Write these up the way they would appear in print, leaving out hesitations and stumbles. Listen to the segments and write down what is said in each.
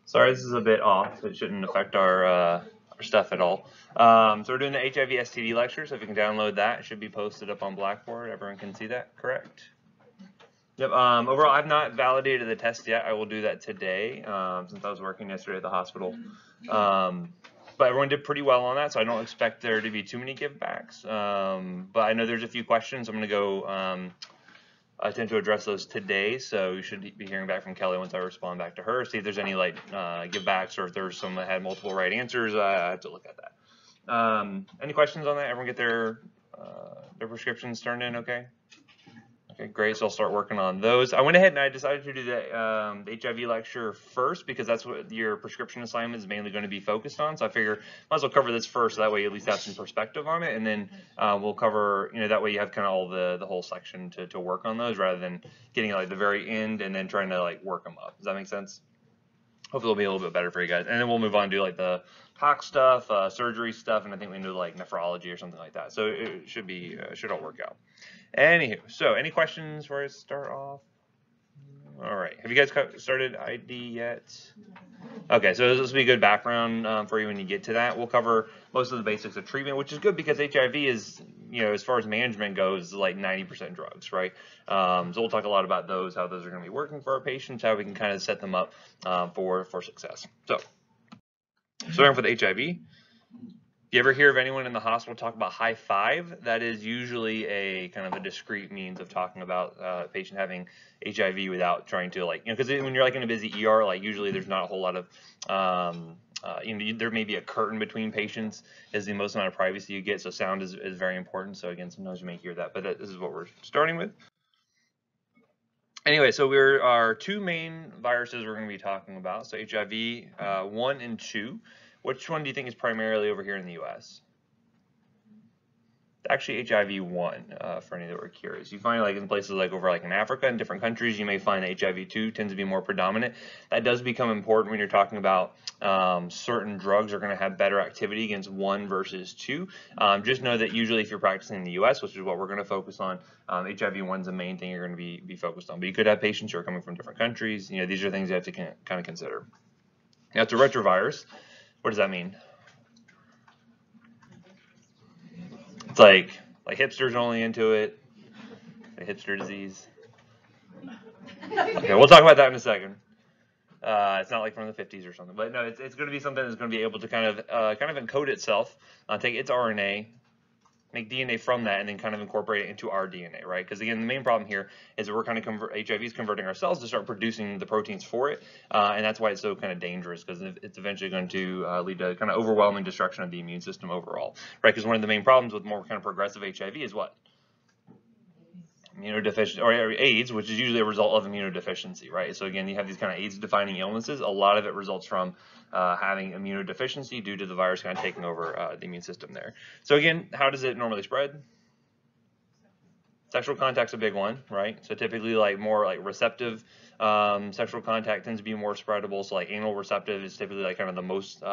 Sorry, this is a bit off. It shouldn't affect our stuff at all. So we're doing the HIV STD lecture, so if you can download that, it should be posted up on Blackboard. Everyone can see that, correct? Yep. Overall, I've not validated the test yet. I will do that today, since I was working yesterday at the hospital. But everyone did pretty well on that, so I don't expect there to be too many givebacks. But I know there's a few questions. I'm going to go attempt to address those today, so you should be hearing back from Kelly once I respond back to her, see if there's any like givebacks or if there's some that had multiple right answers. I have to look at that. Any questions on that? Everyone get their prescriptions turned in okay? Okay, great. So I'll start working on those. I went ahead and I decided to do the HIV lecture first because that's what your prescription assignment is mainly going to be focused on. So I figure might as well cover this first, so that way you at least have some perspective on it, and then we'll cover, that way you have kind of all the whole section to work on those, rather than getting like the very end and then trying to like work them up. Does that make sense? Hopefully it'll be a little bit better for you guys, and then we'll move on to like the tox stuff, surgery stuff, and I think we can do like nephrology or something like that. So it should be should all work out. Anywho, so any questions before I start off? All right, have you guys started ID yet? Okay, so this will be a good background for you when you get to that. We'll cover most of the basics of treatment, which is good because HIV is, as far as management goes, like 90% drugs, right? So we'll talk a lot about those, how those are going to be working for our patients, how we can kind of set them up for success. So starting with HIV. You ever hear of anyone in the hospital talk about high five? That is usually a kind of a discrete means of talking about a patient having HIV without trying to because when you're like in a busy ER, like usually there's not a whole lot of, there may be a curtain between patients is the most amount of privacy you get. So sound is very important. So again, sometimes you may hear that, but this is what we're starting with. Anyway, so our two main viruses we're going to be talking about. So HIV 1 and 2. Which one do you think is primarily over here in the U.S.? Actually, HIV-1, for any that were curious. You find like in places like over like in Africa and different countries, you may find HIV-2 tends to be more predominant. That does become important when you're talking about certain drugs are going to have better activity against 1 versus 2. Just know that usually if you're practicing in the U.S., which is what we're going to focus on, HIV-1 is the main thing you're going to be focused on. But you could have patients who are coming from different countries. These are things you have to kind of consider. Now, it's a retrovirus. What does that mean? It's like hipsters are only into it. The hipster disease. Okay, we'll talk about that in a second. It's not like from the 50s or something, but no, it's going to be something that's going to be able to kind of encode itself, take its RNA, make DNA from that, and then kind of incorporate it into our DNA, right? Because again, the main problem here is that we're kind of HIV is converting our cells to start producing the proteins for it, and that's why it's so kind of dangerous, because it's eventually going to lead to kind of overwhelming destruction of the immune system overall, right? Because one of the main problems with more kind of progressive HIV is what? Immunodeficiency, or AIDS, which is usually a result of immunodeficiency, right? So again, you have these kind of AIDS-defining illnesses. A lot of it results from having immunodeficiency due to the virus kind of taking over the immune system there. So again, how does it normally spread? Sexual contact's a big one, right? So typically like more like receptive sexual contact tends to be more spreadable. So like anal receptive is typically like kind of the most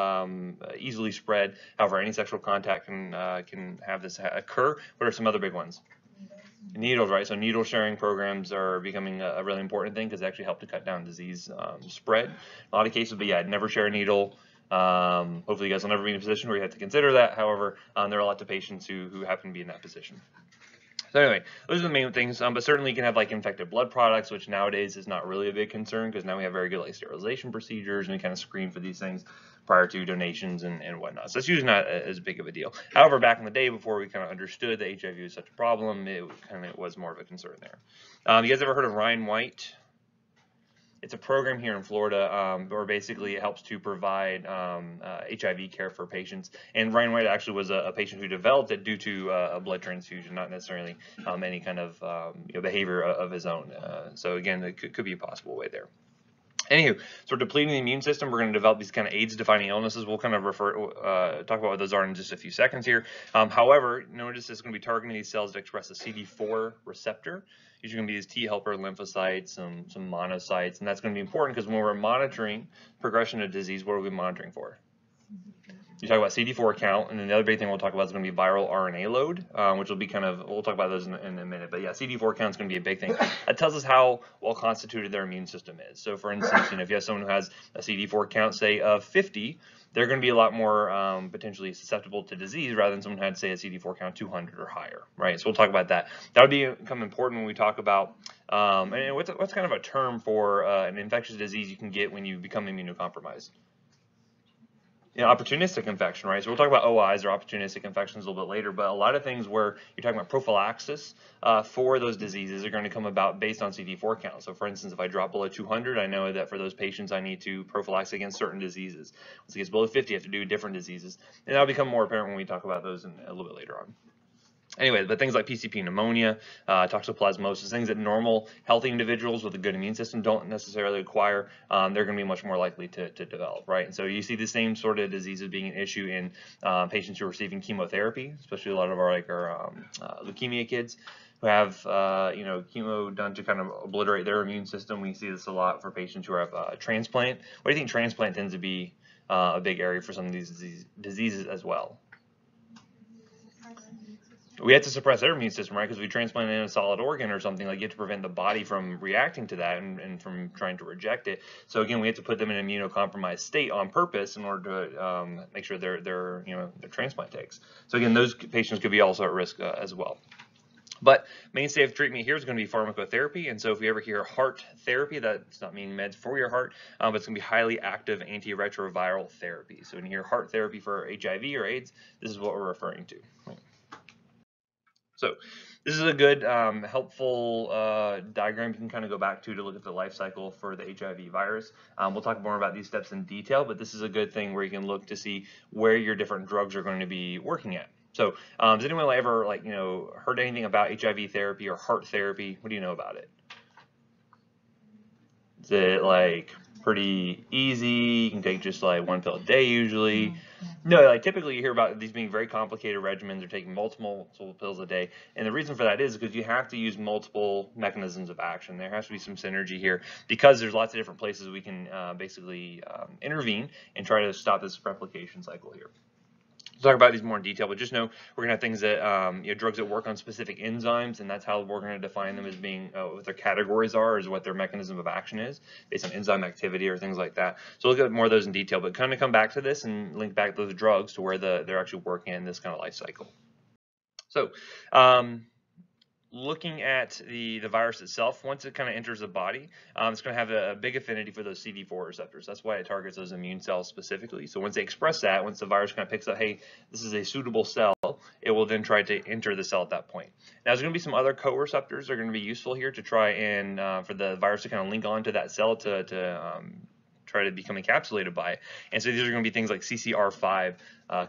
easily spread. However, any sexual contact can have this occur. What are some other big ones? Needles, right? So needle sharing programs are becoming a really important thing because they actually help to cut down disease spread. A lot of cases, but yeah, never share a needle. Hopefully you guys will never be in a position where you have to consider that. However, there are lots of patients who happen to be in that position. So anyway, those are the main things, but certainly you can have like infected blood products, which nowadays is not really a big concern because now we have very good like sterilization procedures and we kind of screen for these things prior to donations and whatnot. So it's usually not as big of a deal. However, back in the day before we kind of understood that HIV was such a problem, it kind of was more of a concern there. You guys ever heard of Ryan White? It's a program here in Florida where basically it helps to provide HIV care for patients. And Ryan White actually was a patient who developed it due to a blood transfusion, not necessarily any kind of behavior of his own. So again, it could be a possible way there. Anywho, so we're depleting the immune system. We're going to develop these kind of AIDS-defining illnesses. We'll kind of talk about what those are in just a few seconds here. However, notice it's going to be targeting these cells to express a CD4 receptor. Usually going to be these T helper lymphocytes, some monocytes, and that's going to be important because when we're monitoring progression of disease, what are we monitoring for? You talk about CD4 count, and then the other big thing we'll talk about is going to be viral RNA load, which will be kind of, we'll talk about those in a minute. But yeah, CD4 count is going to be a big thing. That tells us how well constituted their immune system is. So for instance, if you have someone who has a CD4 count, say, of 50, they're going to be a lot more potentially susceptible to disease rather than someone who had, say, a CD4 count 200 or higher, right? So we'll talk about that. That would become important when we talk about, and what's kind of a term for an infectious disease you can get when you become immunocompromised? Opportunistic infection, right? So we'll talk about OIs or opportunistic infections a little bit later, but a lot of things where you're talking about prophylaxis for those diseases are going to come about based on CD4 count. So for instance, if I drop below 200, I know that for those patients I need to prophylax against certain diseases. Once it gets below 50, I have to do different diseases. And that'll become more apparent when we talk about those a little bit later on. Anyway, but things like PCP pneumonia, toxoplasmosis, things that normal, healthy individuals with a good immune system don't necessarily acquire, they're going to be much more likely to develop, right? And so you see the same sort of diseases being an issue in patients who are receiving chemotherapy, especially a lot of our leukemia kids who have chemo done to kind of obliterate their immune system. We see this a lot for patients who have transplant. What do you think transplant tends to be a big area for some of these diseases as well? We have to suppress their immune system, right? Because we transplant in a solid organ or something, like you have to prevent the body from reacting to that and from trying to reject it. So again, we have to put them in an immunocompromised state on purpose in order to make sure their transplant takes. So again, those patients could be also at risk as well. But mainstay of treatment here is going to be pharmacotherapy. And so if you ever hear heart therapy, that's not meaning meds for your heart, but it's going to be highly active antiretroviral therapy. So when you hear heart therapy for HIV or AIDS, this is what we're referring to. So this is a good, helpful diagram you can kind of go back to look at the life cycle for the HIV virus. We'll talk more about these steps in detail, but this is a good thing where you can look to see where your different drugs are going to be working at. So has anyone ever heard anything about HIV therapy or heart therapy? What do you know about it? Is it pretty easy? You can take just one pill a day usually. No, typically you hear about these being very complicated regimens. They're taking multiple pills a day, and the reason for that is because you have to use multiple mechanisms of action. There has to be some synergy here because there's lots of different places we can basically intervene and try to stop this replication cycle here. We'll talk about these more in detail, but just know we're going to have things that, drugs that work on specific enzymes, and that's how we're going to define them as being, what their categories are, is what their mechanism of action is, based on enzyme activity or things like that. So we'll look at more of those in detail, but kind of come back to this and link back those drugs to where they're actually working in this kind of life cycle. So, looking at the virus itself, once it kind of enters the body, it's going to have a big affinity for those CD4 receptors. That's why it targets those immune cells specifically. So once they express that, once the virus kind of picks up, hey, this is a suitable cell, it will then try to enter the cell at that point. Now, there's going to be some other co-receptors that are going to be useful here to try and for the virus to kind of link onto that cell to try to become encapsulated by it. And so these are going to be things like CCR5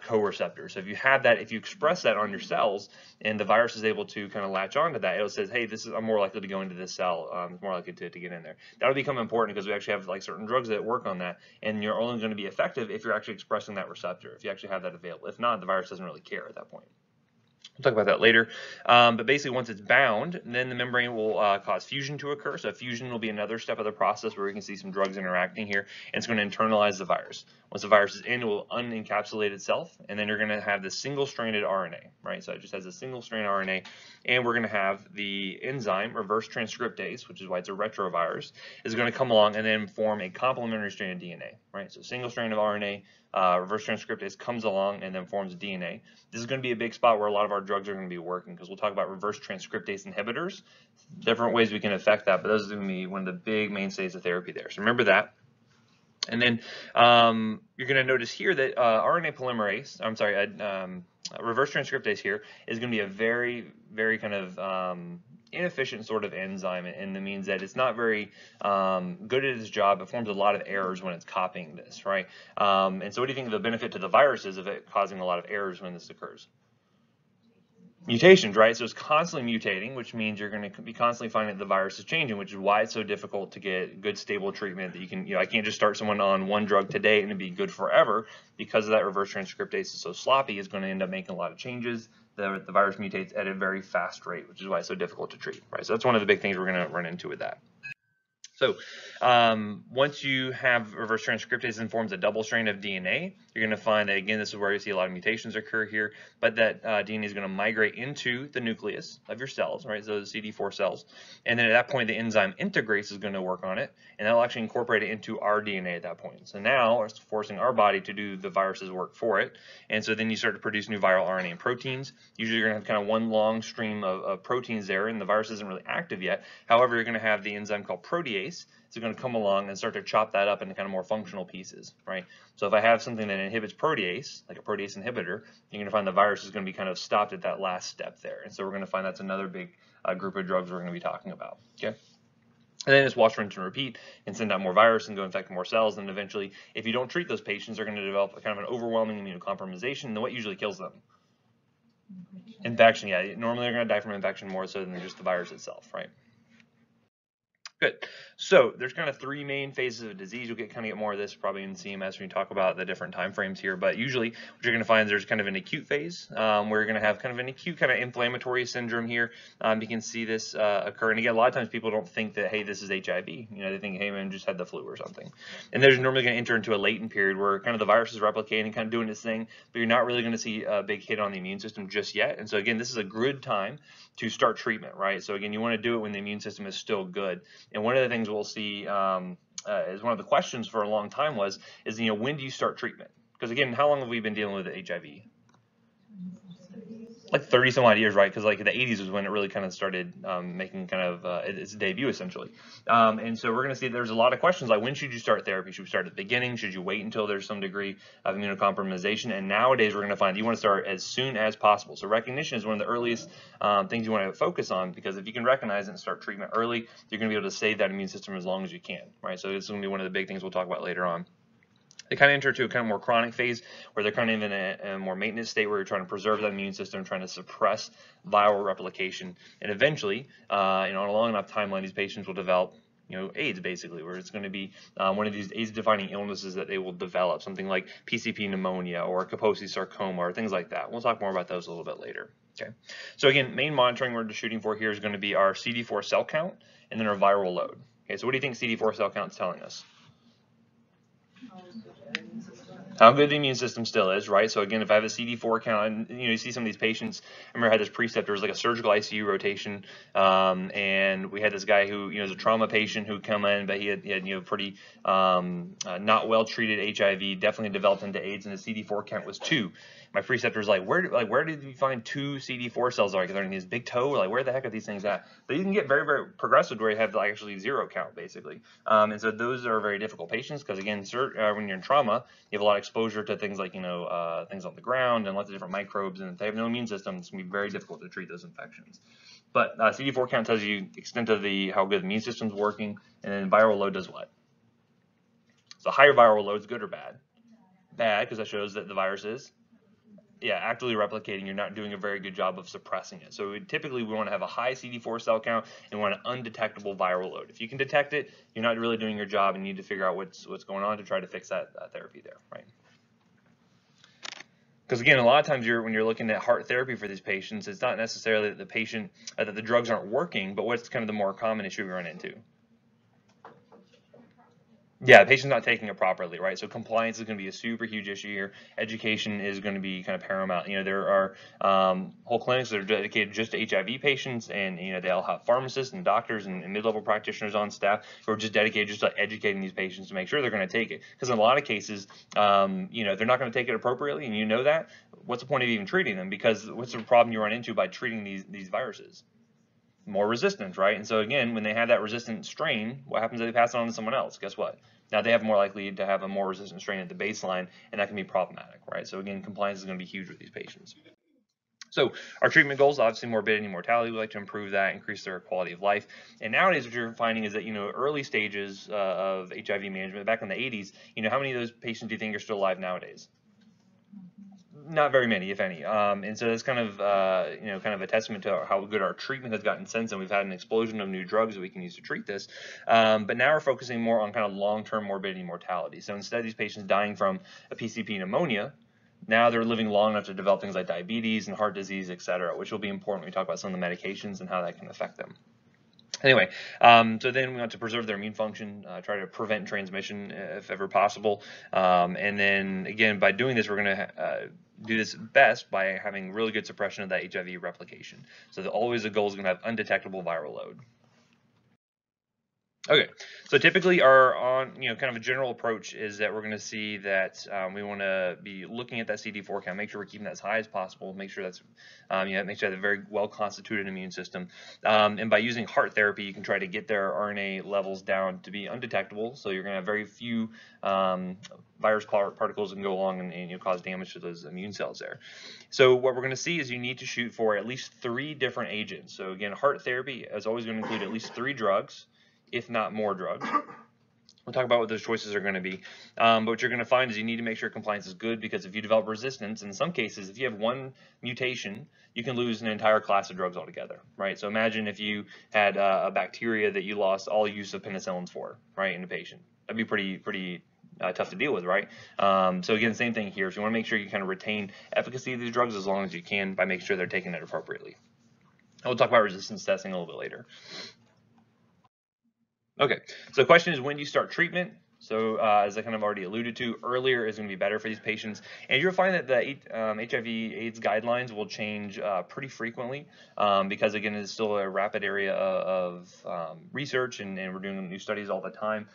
co-receptors. So if you have that, if you express that on your cells and the virus is able to kind of latch onto that, it says, hey, I'm more likely to go into this cell, more likely to get in there. That'll become important because we actually have certain drugs that work on that, and you're only going to be effective if you're actually expressing that receptor, if you actually have that available. If not, the virus doesn't really care at that point. We'll talk about that later. But basically, once it's bound, then the membrane will cause fusion to occur. So fusion will be another step of the process where we can see some drugs interacting here, and it's going to internalize the virus. Once the virus is in, it will unencapsulate itself, and then you're going to have this single-stranded RNA, right? So it just has a single-strand RNA, and we're going to have the enzyme, reverse transcriptase, which is why it's a retrovirus, is going to come along and then form a complementary strand of DNA, right? So single strand of RNA, reverse transcriptase comes along and then forms DNA. This is going to be a big spot where a lot of our drugs are going to be working, because we'll talk about reverse transcriptase inhibitors, different ways we can affect that, but those are going to be one of the big mainstays of therapy there. So remember that. And then you're going to notice here that RNA polymerase, reverse transcriptase here is going to be a very, very kind of inefficient sort of enzyme, and that means that it's not very good at its job. It forms a lot of errors when it's copying this, right? And so what do you think the benefit to the virus is of it causing a lot of errors when this occurs? Mutations, right? So it's constantly mutating, which means you're going to be constantly finding that the virus is changing, which is why it's so difficult to get good, stable treatment. That you can, I can't just start someone on one drug today and it'd be good forever, because of that reverse transcriptase is so sloppy. It's going to end up making a lot of changes. The virus mutates at a very fast rate, which is why it's so difficult to treat, right? So that's one of the big things we're going to run into with that. So once you have reverse transcriptase and forms a double strand of DNA, you're going to find that, again, this is where you see a lot of mutations occur here, but that DNA is going to migrate into the nucleus of your cells, right, so the CD4 cells, and then at that point the enzyme integrase is going to work on it, and that'll actually incorporate it into our DNA at that point. So now it's forcing our body to do the virus's work for it, and so then you start to produce new viral RNA and proteins. Usually you're going to have kind of one long stream of proteins there, and the virus isn't really active yet. However, you're going to have the enzyme called protease. It's going to come along and start to chop that up into kind of more functional pieces, right? So if I have something that inhibits protease, like a protease inhibitor, you're going to find the virus is going to be kind of stopped at that last step there. And so we're going to find that's another big group of drugs we're going to be talking about, okay? And then it's wash, rinse, and repeat, and send out more virus and go infect more cells. And eventually, if you don't treat those patients, they're going to develop a kind of an overwhelming immunocompromisation. And what usually kills them? Infection, yeah. Normally they're going to die from infection more so than just the virus itself, right? Good. So there's kind of three main phases of disease. You'll kind of get more of this probably in CMS when you talk about the different time frames here. But usually what you're going to find is there's kind of an acute phase where you're going to have kind of an acute kind of inflammatory syndrome here. You can see this occur. And again, a lot of times people don't think that, hey, this is HIV. You know, they think, hey, man, just had the flu or something. And there's normally going to enter into a latent period where kind of the virus is replicating, kind of doing its thing, but you're not really going to see a big hit on the immune system just yet. And so again, this is a good time to start treatment, right? So again, you want to do it when the immune system is still good. And one of the things we'll see is one of the questions for a long time is when do you start treatment? Because again, how long have we been dealing with HIV? Like 30 some odd years, right? Because like the 80s was when it really kind of started making kind of its debut essentially. And so we're going to see there's a lot of questions like, when should you start therapy? Should we start at the beginning? Should you wait until there's some degree of immunocompromisation? And nowadays we're going to find you want to start as soon as possible. So recognition is one of the earliest things you want to focus on, because if you can recognize it and start treatment early, you're going to be able to save that immune system as long as you can, right? So this is going to be one of the big things we'll talk about later on. They kind of enter into a kind of more chronic phase where they're kind of in a more maintenance state where you're trying to preserve that immune system, trying to suppress viral replication. And eventually, on a long enough timeline, these patients will develop AIDS basically, where it's going to be one of these AIDS-defining illnesses that they will develop, something like PCP pneumonia or Kaposi sarcoma or things like that. We'll talk more about those a little bit later. Okay. So again, main monitoring we're shooting for here is going to be our CD4 cell count and then our viral load. Okay. So what do you think CD4 cell count is telling us? How good the immune system still is, right? So again, if I have a CD4 count, and you see some of these patients, I remember I had this preceptor, it was like a surgical ICU rotation, and we had this guy who, is a trauma patient who come in, but he had pretty not well treated HIV, definitely developed into AIDS, and his CD4 count was 2. My preceptor was like, where did you find 2 CD4 cells? Like, they're in his big toe, like where the heck are these things at? But you can get very, very progressive where you have like actually 0 count basically, and so those are very difficult patients because again, when you're in trauma, you have a lot of exposure to things like things on the ground and lots of different microbes, and if they have no immune system, it's gonna be very difficult to treat those infections. But CD4 count tells you the extent of how good the immune system's working, and then viral load does what? So higher viral load is good or bad? Bad, because that shows that the virus is actively replicating. You're not doing a very good job of suppressing it. So typically we want to have a high CD4 cell count and want an undetectable viral load. If you can detect it, you're not really doing your job and you need to figure out what's going on to try to fix that therapy there, right? Because again, a lot of times when you're looking at heart therapy for these patients, it's not necessarily that the patient that the drugs aren't working, but what's kind of the more common issue we run into? Yeah, the patient's not taking it properly, right? So compliance is going to be a super huge issue here. Education is going to be kind of paramount. There are whole clinics that are dedicated just to HIV patients, and they'll have pharmacists and doctors and mid-level practitioners on staff who are just dedicated just to educating these patients to make sure they're going to take it. Because in a lot of cases, if they're not going to take it appropriately, and that, what's the point of even treating them? Because what's the problem you run into by treating these viruses? More resistance, right? And so again, when they have that resistant strain, what happens if they pass it on to someone else? Guess what? Now they have more likely to have a more resistant strain at the baseline, and that can be problematic, right? So again, compliance is going to be huge with these patients. So our treatment goals, obviously morbidity and mortality, we like to improve that, increase their quality of life. And nowadays what you're finding is that, early stages of HIV management, back in the 80s, how many of those patients do you think are still alive nowadays? Not very many, if any, and so that's kind of kind of a testament to how good our treatment has gotten since, and we've had an explosion of new drugs that we can use to treat this. But now we're focusing more on kind of long-term morbidity and mortality. So instead of these patients dying from a PCP pneumonia, now they're living long enough to develop things like diabetes and heart disease, etc., which will be important when we talk about some of the medications and how that can affect them. Anyway, so then we want to preserve their immune function, try to prevent transmission if ever possible. And then again, by doing this, we're going to do this best by having really good suppression of that HIV replication. So always the goal is going to have undetectable viral load. Okay, so typically our kind of a general approach is that we're going to see that we want to be looking at that CD4 count, make sure we're keeping that as high as possible, make sure that's, make sure you have a very well constituted immune system. And by using heart therapy, you can try to get their RNA levels down to be undetectable. So you're going to have very few virus particles that can go along and cause damage to those immune cells there. So what we're going to see is you need to shoot for at least 3 different agents. So again, heart therapy is always going to include at least 3 drugs, if not more drugs. We'll talk about what those choices are going to be. But what you're going to find is you need to make sure compliance is good, because if you develop resistance, in some cases, if you have one mutation, you can lose an entire class of drugs altogether, right? So imagine if you had a bacteria that you lost all use of penicillins for, right, in a patient. That'd be pretty tough to deal with, right? So again, same thing here. So you want to make sure you kind of retain efficacy of these drugs as long as you can by making sure they're taking it appropriately. And we'll talk about resistance testing a little bit later. Okay, so the question is, when do you start treatment? So as I kind of already alluded to, earlier is going to be better for these patients. And you'll find that the HIV/AIDS guidelines will change pretty frequently because, again, it's still a rapid area of research, and we're doing new studies all the time.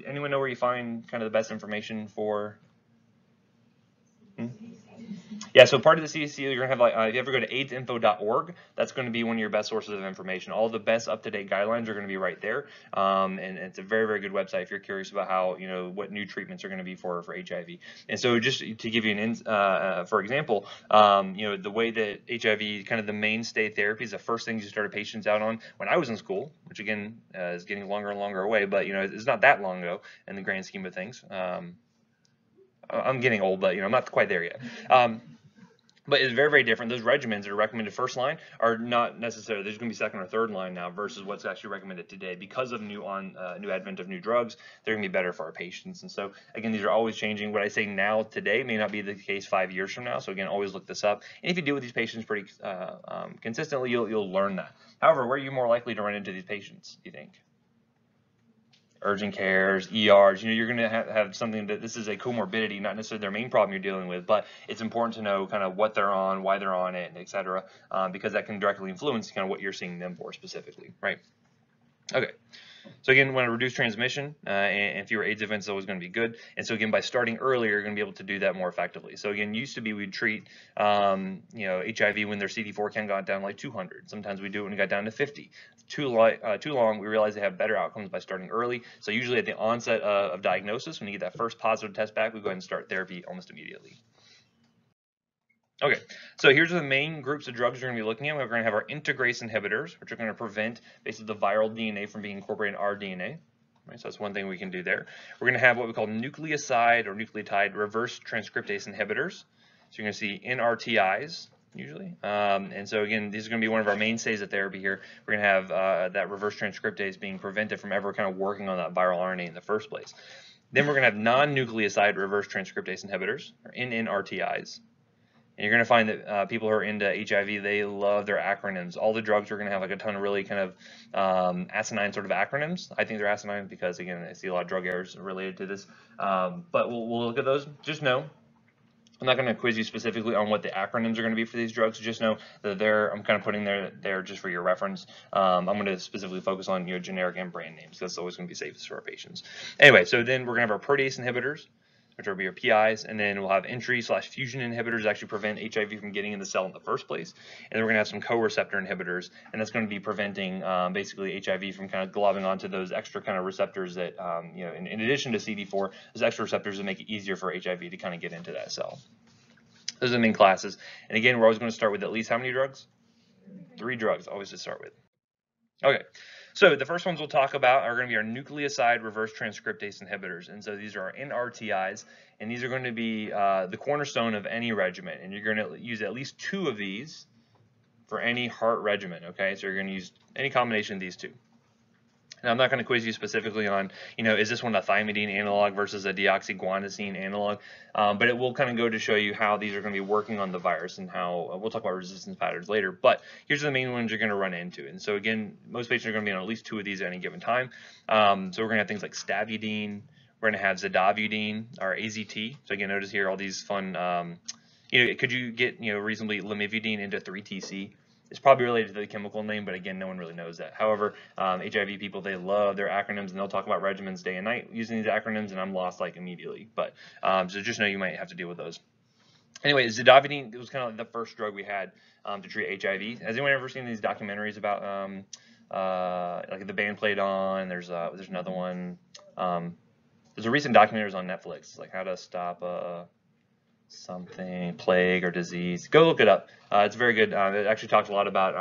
Anyone know where you find kind of the best information for? Yeah, so part of the CDC, you're going to have, like, if you ever go to AIDSinfo.org, that's going to be one of your best sources of information. All the best up-to-date guidelines are going to be right there. And it's a very, very good website if you're curious about how, what new treatments are going to be for HIV. And so just to give you for example, the way that HIV, kind of the mainstay therapy is the first things you started patients out on when I was in school, which again is getting longer and longer away, but, it's not that long ago in the grand scheme of things. I'm getting old, but, I'm not quite there yet. But it's very, very different. Those regimens that are recommended first line are not necessarily, there's going to be second or third line now versus what's actually recommended today. Because of new advent of new drugs, they're going to be better for our patients. And so, again, these are always changing. What I say now today may not be the case 5 years from now. So, again, always look this up. And if you deal with these patients pretty consistently, you'll learn that. However, where are you more likely to run into these patients, do you think? Urgent cares, ERs, you're going to have something that this is a comorbidity, not necessarily their main problem you're dealing with, but it's important to know kind of what they're on, why they're on it, et cetera, because that can directly influence kind of what you're seeing them for specifically, right? Okay. So again, we want to reduce transmission, and fewer AIDS events is always going to be good. And so again, by starting earlier, you're going to be able to do that more effectively. So again, used to be we'd treat, HIV when their CD4 count got down like 200. Sometimes we do it when it got down to 50. Too long, we realize they have better outcomes by starting early. So usually at the onset of diagnosis, when you get that first positive test back, we go ahead and start therapy almost immediately. Okay, so here's the main groups of drugs we're going to be looking at. We're going to have our integrase inhibitors, which are going to prevent basically the viral DNA from being incorporated in our DNA. Right, so that's one thing we can do there. We're going to have what we call nucleoside or nucleotide reverse transcriptase inhibitors. So you're going to see NRTIs usually. And so again, these are going to be one of our mainstays of therapy here. We're going to have that reverse transcriptase being prevented from ever kind of working on that viral RNA in the first place. Then we're going to have non-nucleoside reverse transcriptase inhibitors, or NNRTIs. And you're going to find that people who are into HIV, they love their acronyms. All the drugs are going to have like a ton of really kind of asinine sort of acronyms. I think they're asinine because, again, I see a lot of drug errors related to this. But we'll look at those. Just know, I'm not going to quiz you specifically on what the acronyms are going to be for these drugs. Just know that I'm kind of putting there just for your reference. I'm going to specifically focus on generic and brand names. That's always going to be safest for our patients. Anyway, so then we're going to have our protease inhibitors, which will be your PIs, and then we'll have entry/fusion inhibitors that actually prevent HIV from getting in the cell in the first place. And then we're going to have some co-receptor inhibitors, and that's going to be preventing basically HIV from kind of globbing onto those extra kind of receptors that, in addition to CD4, those extra receptors that make it easier for HIV to kind of get into that cell. Those are the main classes. And again, we're always going to start with at least how many drugs? 3 drugs, always to start with. Okay. So the first ones we'll talk about are going to be our nucleoside reverse transcriptase inhibitors. And so these are our NRTIs, and these are going to be the cornerstone of any regimen. And you're going to use at least 2 of these for any heart regimen, okay? So you're going to use any combination of these 2. And I'm not going to quiz you specifically on, is this one a thymidine analog versus a deoxyguanosine analog, but it will kind of go to show you how these are going to be working on the virus and how we'll talk about resistance patterns later. But here's the main ones you're going to run into. And so again, most patients are going to be on at least 2 of these at any given time. So we're going to have things like stabudine, we're going to have zidovudine or AZT. So again, notice here all these fun, could you get reasonably lamivudine into 3-TC? It's probably related to the chemical name, but again, no one really knows that. However, HIV people, they love their acronyms, and they'll talk about regimens day and night using these acronyms, and I'm lost like immediately. But so just know you might have to deal with those. Anyway, zidovudine was kind of like the first drug we had to treat HIV. Has anyone ever seen these documentaries about like the band played on? There's another one. There's a recent documentary on Netflix, like how to stop something, plague or disease. Go look it up. It's very good. It actually talks a lot about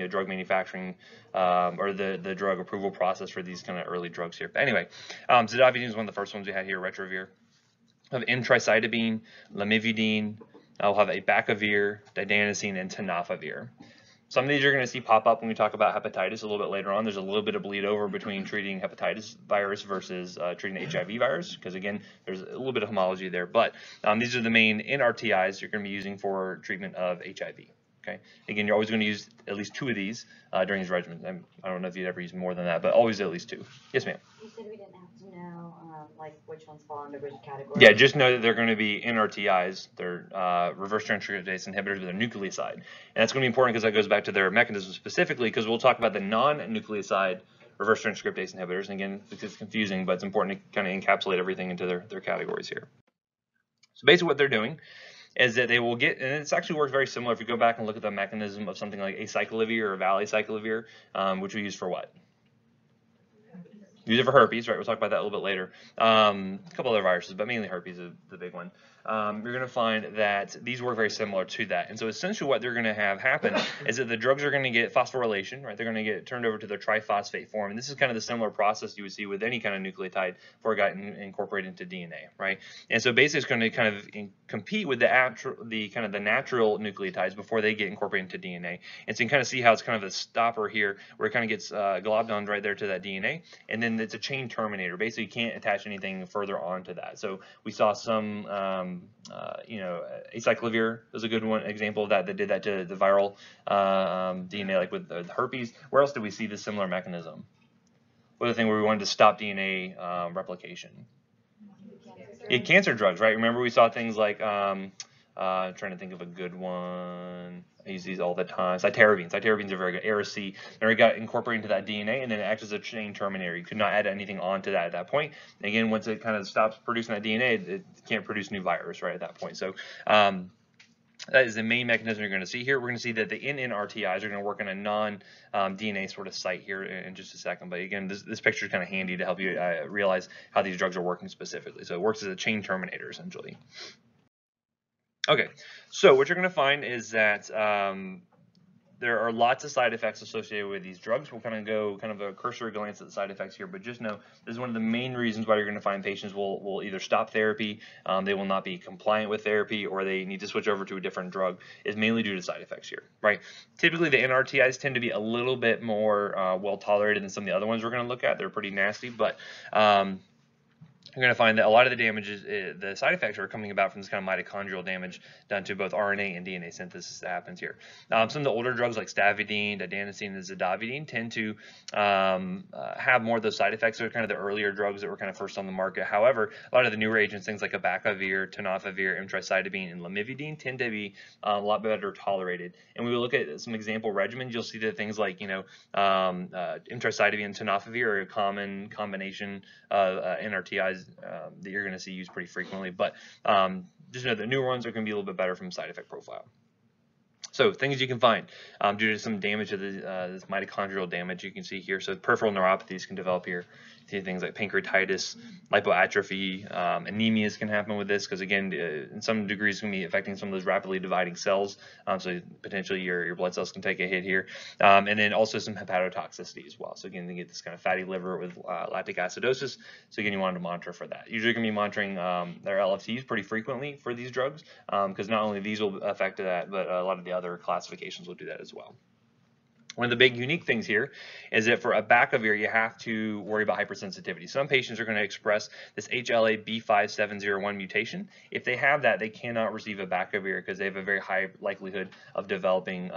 drug manufacturing or the drug approval process for these kind of early drugs here. But anyway, zidovudine is one of the first ones we had here, retrovir. We have emtricitabine, lamivudine. We'll have abacavir, didanosine, and tenofovir. Some of these you're going to see pop up when we talk about hepatitis a little bit later on. There's a little bit of bleed over between treating hepatitis virus versus treating HIV virus, because again, there's a little bit of homology there. But these are the main NRTIs you're going to be using for treatment of HIV. Okay. Again, you're always going to use at least 2 of these during these regimens. I don't know if you'd ever use more than that, but always at least 2. Yes, ma'am. You said we didn't have to know like which ones fall under which category. Yeah, just know that they're going to be NRTIs. They're reverse transcriptase inhibitors with a nucleoside. And that's going to be important because that goes back to their mechanism specifically, because we'll talk about the non-nucleoside reverse transcriptase inhibitors. And again, it's confusing, but it's important to kind of encapsulate everything into their categories here. So basically what they're doing is that they will get, and it's actually works very similar if you go back and look at the mechanism of something like acyclovir or valacyclovir, which we use for what? Use it for herpes, right? We'll talk about that a little bit later. A couple other viruses, but mainly herpes is the big one. You're going to find that these work very similar to that. And so essentially what they're going to have happen is that the drugs are going to get phosphorylation, right? They're going to get turned over to their triphosphate form. And this is kind of the similar process you would see with any kind of nucleotide before it got incorporated into DNA, right? And so basically it's going to kind of compete with the kind of the natural nucleotides before they get incorporated into DNA. And so you can kind of see how it's kind of a stopper here where it kind of gets globbed on right there to that DNA. And then it's a chain terminator. Basically, you can't attach anything further onto that. So we saw some, acyclovir is a good example of that did that to the viral DNA, like with the herpes. Where else did we see this similar mechanism? What other thing where we wanted to stop DNA replication? Yeah, cancer drugs, right? Remember we saw things like, trying to think of a good one. I use these all the time. Cytarabines. Cytarabines are very good. Arac. They got incorporated into that DNA, and then it acts as a chain terminator. You could not add anything onto that at that point. And again, once it kind of stops producing that DNA, it can't produce new virus right at that point. So that is the main mechanism you're going to see here. We're going to see that the NNRTIs are going to work on a non-DNA sort of site here in just a second. But again, this picture is kind of handy to help you realize how these drugs are working specifically. So it works as a chain terminator, essentially. Okay, so what you're going to find is that there are lots of side effects associated with these drugs. We'll kind of go a cursory glance at the side effects here, but just know this is one of the main reasons why you're going to find patients will either stop therapy, they will not be compliant with therapy, or they need to switch over to a different drug, is mainly due to side effects here, right? Typically, the NRTIs tend to be a little bit more well tolerated than some of the other ones we're going to look at. They're pretty nasty, but you're going to find that a lot of the damages, the side effects are coming about from this kind of mitochondrial damage done to both RNA and DNA synthesis that happens here. Some of the older drugs like stavudine, didanosine, and zidovudine tend to have more of those side effects. They're kind of the earlier drugs that were kind of first on the market. However, a lot of the newer agents, things like abacavir, tenofovir, emtricitabine, and lamivudine tend to be a lot better tolerated. And when we look at some example regimens, you'll see that things like, emtricitabine and tenofovir are a common combination of NRTIs that you're going to see used pretty frequently, but just know the newer ones are going to be a little bit better from side effect profile. So things you can find due to some damage of this mitochondrial damage you can see here. So peripheral neuropathies can develop here. See things like pancreatitis, lipoatrophy, anemias can happen with this because again, in some degrees, it's going to be affecting some of those rapidly dividing cells. So potentially your blood cells can take a hit here, and then also some hepatotoxicity as well. So again, they get this kind of fatty liver with lactic acidosis. So again, you want to monitor for that. Usually, going to be monitoring their LFTs pretty frequently for these drugs because not only these will affect that, but a lot of the other classifications will do that as well. One of the big unique things here is that for abacavir, you have to worry about hypersensitivity. Some patients are going to express this HLA B5701 mutation. If they have that, they cannot receive abacavir because they have a very high likelihood of developing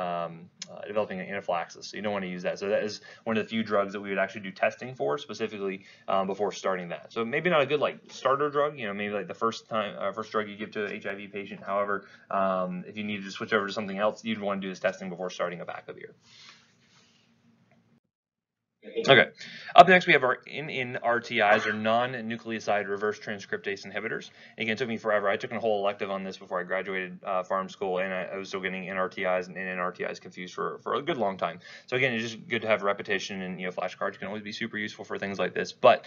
developing an anaphylaxis. So you don't want to use that. So that is one of the few drugs that we would actually do testing for specifically before starting that. So maybe not a good like starter drug. You know, maybe like the first drug you give to an HIV patient. However, if you needed to switch over to something else, you'd want to do this testing before starting abacavir. Okay, up next we have our NNRTIs, or non-nucleoside reverse transcriptase inhibitors. Again, it took me forever. I took a whole elective on this before I graduated pharm school, and I was still getting NRTIs and NNRTIs confused for a good long time. So again, it's just good to have repetition, and flashcards can always be super useful for things like this. But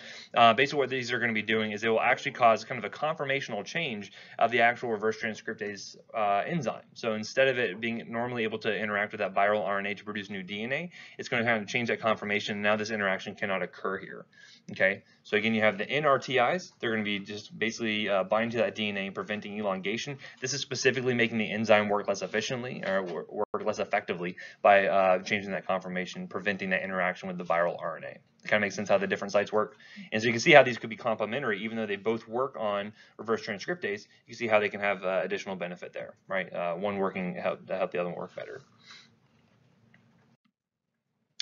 basically what these are going to be doing is they will actually cause kind of a conformational change of the actual reverse transcriptase enzyme. So instead of it being normally able to interact with that viral RNA to produce new DNA, it's going to kind of change that conformation. Now this interaction cannot occur here. Okay, so again, you have the NRTIs. They're going to be just basically binding to that DNA and preventing elongation. This is specifically making the enzyme work less efficiently or work less effectively by changing that conformation, preventing that interaction with the viral RNA. It kind of makes sense how the different sites work. And so you can see how these could be complementary, even though they both work on reverse transcriptase. You can see how they can have additional benefit there, right? One working to help the other one work better.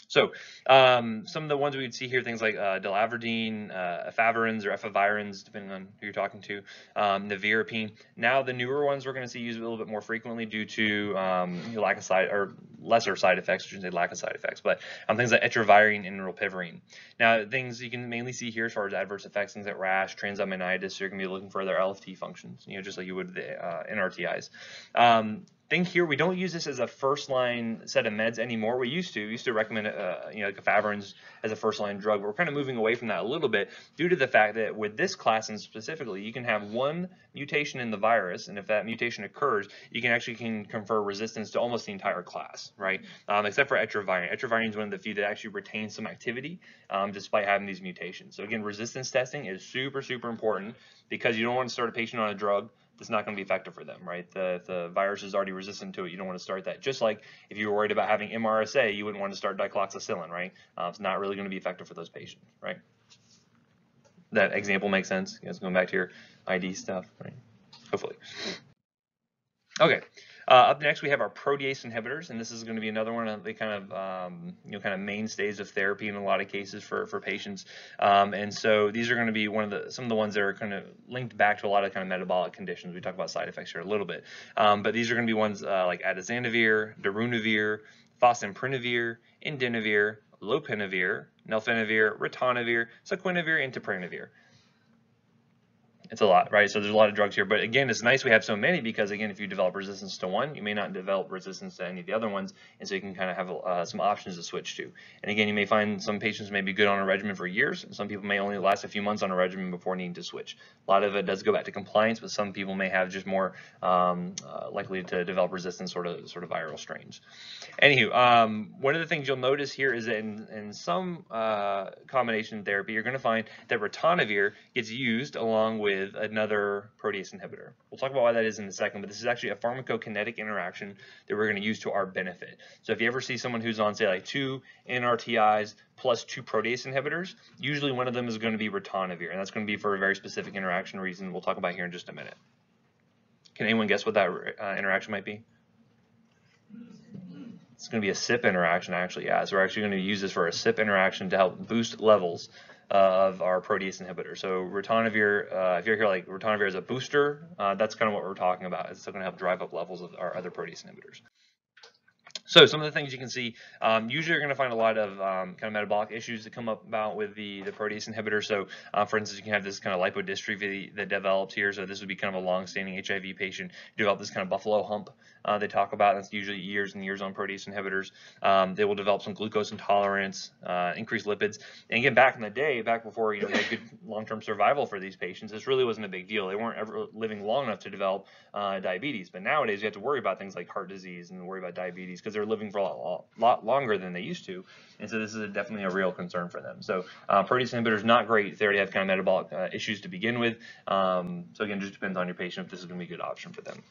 So some of the ones we would see here, things like delaverdine, efavirenz or efavirenz, depending on who you're talking to, nevirapine. Now the newer ones we're going to see used a little bit more frequently due to lack of side or lesser side effects. I shouldn't say lack of side effects, but things like etravirine and rilpivirine. Now things you can mainly see here as far as adverse effects, things like rash, transaminitis. You're going to be looking for their LFT functions, just like you would the NRTIs. Thing here, we don't use this as a first-line set of meds anymore. We used to recommend like efavirenz as a first-line drug. But we're kind of moving away from that a little bit due to the fact that with this class and specifically, you can have one mutation in the virus, and if that mutation occurs, you can actually confer resistance to almost the entire class, right? Except for etravirine. Etravirine is one of the few that actually retains some activity despite having these mutations. So again, resistance testing is super, super important because you don't want to start a patient on a drug that's not going to be effective for them, right? If the virus is already resistant to it, you don't want to start that. Just like if you were worried about having MRSA, you wouldn't want to start dicloxacillin, right? It's not really going to be effective for those patients, right? That example makes sense? You guys going back to your ID stuff, right? Hopefully. Okay. Up next, we have our protease inhibitors, and this is going to be another one of the kind of mainstays of therapy in a lot of cases for patients. And so these are going to be some of the ones that are kind of linked back to a lot of kind of metabolic conditions. We talk about side effects here a little bit, but these are going to be ones like atazanavir, darunavir, fosamprenavir, indinavir, lopinavir, nelfinavir, ritonavir, saquinavir, and taprenavir. It's a lot, right? So there's a lot of drugs here, but again, it's nice we have so many because again, if you develop resistance to one, you may not develop resistance to any of the other ones, and so you can kind of have some options to switch to. And again, you may find some patients may be good on a regimen for years, and some people may only last a few months on a regimen before needing to switch. A lot of it does go back to compliance, but some people may have just more likely to develop resistance sort of viral strains. Anywho, one of the things you'll notice here is that in some combination therapy, you're going to find that ritonavir gets used along with another protease inhibitor. We'll talk about why that is in a second, but this is actually a pharmacokinetic interaction that we're going to use to our benefit. So if you ever see someone who's on, say, like 2 NRTIs plus 2 protease inhibitors, usually one of them is going to be ritonavir, and that's going to be for a very specific interaction reason we'll talk about here in just a minute. Can anyone guess what that interaction might be? It's going to be a CYP interaction, actually. Yeah, so we're actually going to use this for a CYP interaction to help boost levels of our protease inhibitor. So ritonavir, if you're here like ritonavir as a booster, that's kind of what we're talking about. It's going to help drive up levels of our other protease inhibitors. So some of the things you can see, usually you're going to find a lot of kind of metabolic issues that come up about with the protease inhibitor. So for instance, you can have this kind of lipodystrophy that develops here. So this would be kind of a long-standing HIV patient. You develop this kind of buffalo hump they talk about. That's usually years and years on protease inhibitors. They will develop some glucose intolerance, increased lipids. And again, back in the day, back before we had good long-term survival for these patients, this really wasn't a big deal. They weren't ever living long enough to develop diabetes. But nowadays, you have to worry about things like heart disease and worry about diabetes because they're living for a lot longer than they used to. And so this is definitely a real concern for them. So protease inhibitors not great if they already have kind of metabolic issues to begin with. So again, it just depends on your patient if this is going to be a good option for them.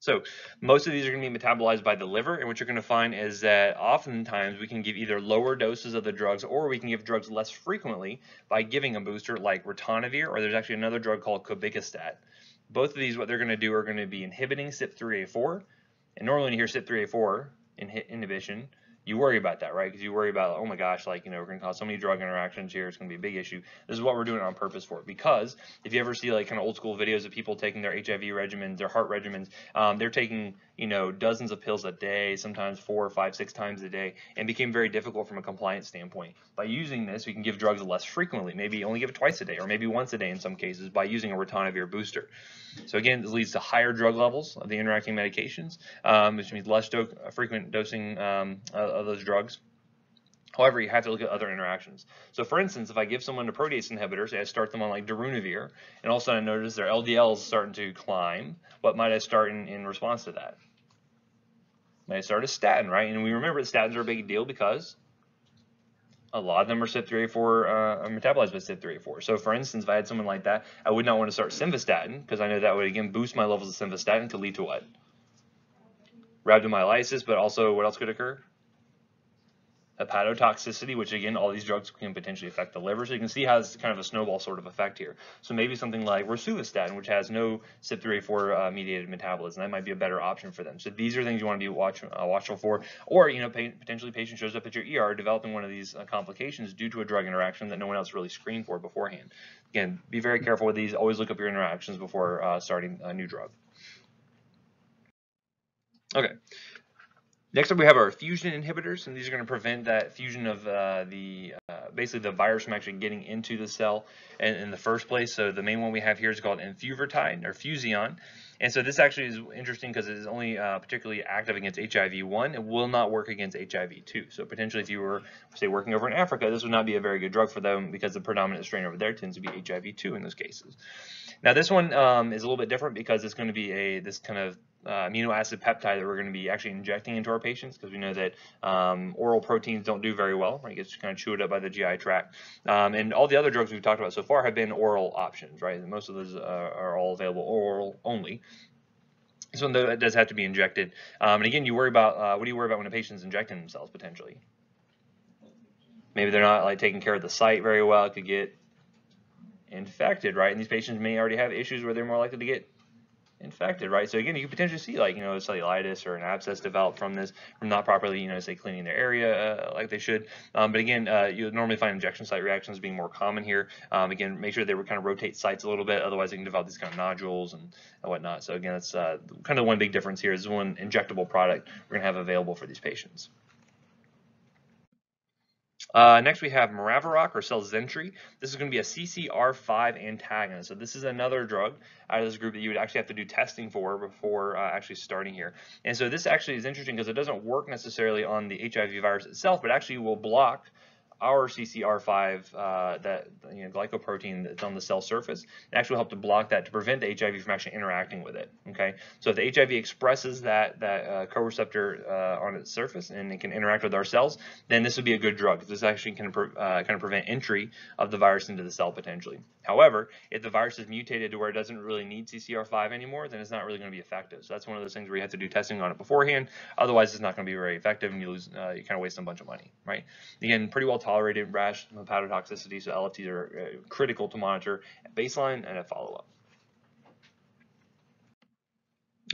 So most of these are going to be metabolized by the liver, and what you're going to find is that oftentimes we can give either lower doses of the drugs, or we can give drugs less frequently by giving a booster like ritonavir, or there's actually another drug called cobikistat. Both of these, what they're going to do are going to be inhibiting CYP3A4, and normally when you hear CYP3A4 inhibition, you worry about that, right? Because you worry about, oh my gosh, like, we're going to cause so many drug interactions here, it's going to be a big issue. This is what we're doing on purpose for, because if you ever see like kind of old school videos of people taking their HIV regimens, their heart regimens, they're taking, dozens of pills a day, sometimes 4, 5, 6 times a day, and became very difficult from a compliance standpoint. By using this, we can give drugs less frequently, maybe only give it twice a day, or maybe once a day in some cases, by using a ritonavir booster. So again, this leads to higher drug levels of the interacting medications, which means less frequent dosing of those drugs. However, you have to look at other interactions. So for instance, if I give someone a protease inhibitor, say I start them on like darunavir, and all of a sudden I notice their LDL is starting to climb, what might I start in response to that? Might I start a statin, right? And we remember that statins are a big deal because a lot of them are CYP3A4, metabolized by CYP3A4. So for instance, if I had someone like that, I would not want to start simvastatin, because I know that would again boost my levels of simvastatin, to lead to what? Rhabdomyolysis, but also what else could occur? Hepatotoxicity, which again, all these drugs can potentially affect the liver. So you can see how it's kind of a snowball sort of effect here. So maybe something like rosuvastatin, which has no CYP3A4 mediated metabolism, that might be a better option for them. So these are things you want to be watchful for. Or, potentially patient shows up at your ER developing one of these complications due to a drug interaction that no one else really screened for beforehand. Again, be very careful with these. Always look up your interactions before starting a new drug. Okay. Next up, we have our fusion inhibitors, and these are going to prevent that fusion of basically the virus from actually getting into the cell in the first place. So the main one we have here is called enfuvirtide, or Fusion. And so this actually is interesting because it is only particularly active against HIV-1. It will not work against HIV-2. So potentially if you were, say, working over in Africa, this would not be a very good drug for them because the predominant strain over there tends to be HIV-2 in those cases. Now this one is a little bit different because it's going to be this kind of amino acid peptide that we're going to be actually injecting into our patients, because we know that oral proteins don't do very well, right? It gets kind of chewed up by the GI tract. And all the other drugs we've talked about so far have been oral options, right? And most of those are all available oral only. So that does have to be injected. And again, you worry about, what do you worry about when a patient's injecting themselves potentially? Maybe they're not like taking care of the site very well. It could get infected, right? And these patients may already have issues where they're more likely to get infected, right? So again, you could potentially see like, cellulitis or an abscess develop from this, from not properly, say, cleaning their area like they should. But again, you would normally find injection site reactions being more common here. Again, make sure they would kind of rotate sites a little bit, otherwise they can develop these kind of nodules and whatnot. So again, that's kind of one big difference here. Is one injectable product we're gonna have available for these patients. Next we have Maraviroc, or Cellzentry. This is going to be a CCR5 antagonist. So this is another drug out of this group that you would actually have to do testing for before actually starting here. And so this actually is interesting because it doesn't work necessarily on the HIV virus itself, but actually will block our CCR5, that glycoprotein that's on the cell surface, and actually help to block that to prevent the HIV from actually interacting with it. Okay, so if the HIV expresses that co-receptor on its surface and it can interact with our cells, then this would be a good drug. This actually can kind of prevent entry of the virus into the cell potentially. However, if the virus is mutated to where it doesn't really need CCR5 anymore, then it's not really going to be effective. So that's one of those things where you have to do testing on it beforehand. Otherwise, it's not going to be very effective, and you lose, you kind of waste a bunch of money, right? Again, pretty well tolerated rash, hepatotoxicity, so LFTs are critical to monitor at baseline and at follow-up.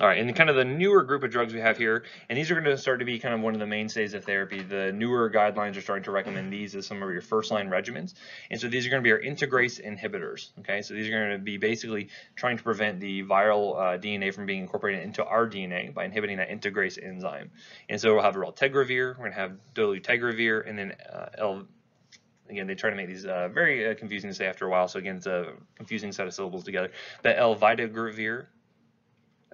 All right, and kind of the newer group of drugs we have here, and these are going to start to be kind of one of the mainstays of therapy. The newer guidelines are starting to recommend these as some of your first-line regimens, and so these are going to be our Integrase Inhibitors. Okay, so these are going to be basically trying to prevent the viral DNA from being incorporated into our DNA by inhibiting that integrase enzyme. And so we'll have raltegravir, we're going to have dolutegravir, and then again, they try to make these very confusing to say after a while, so again, it's a confusing set of syllables together. But elvidagravir.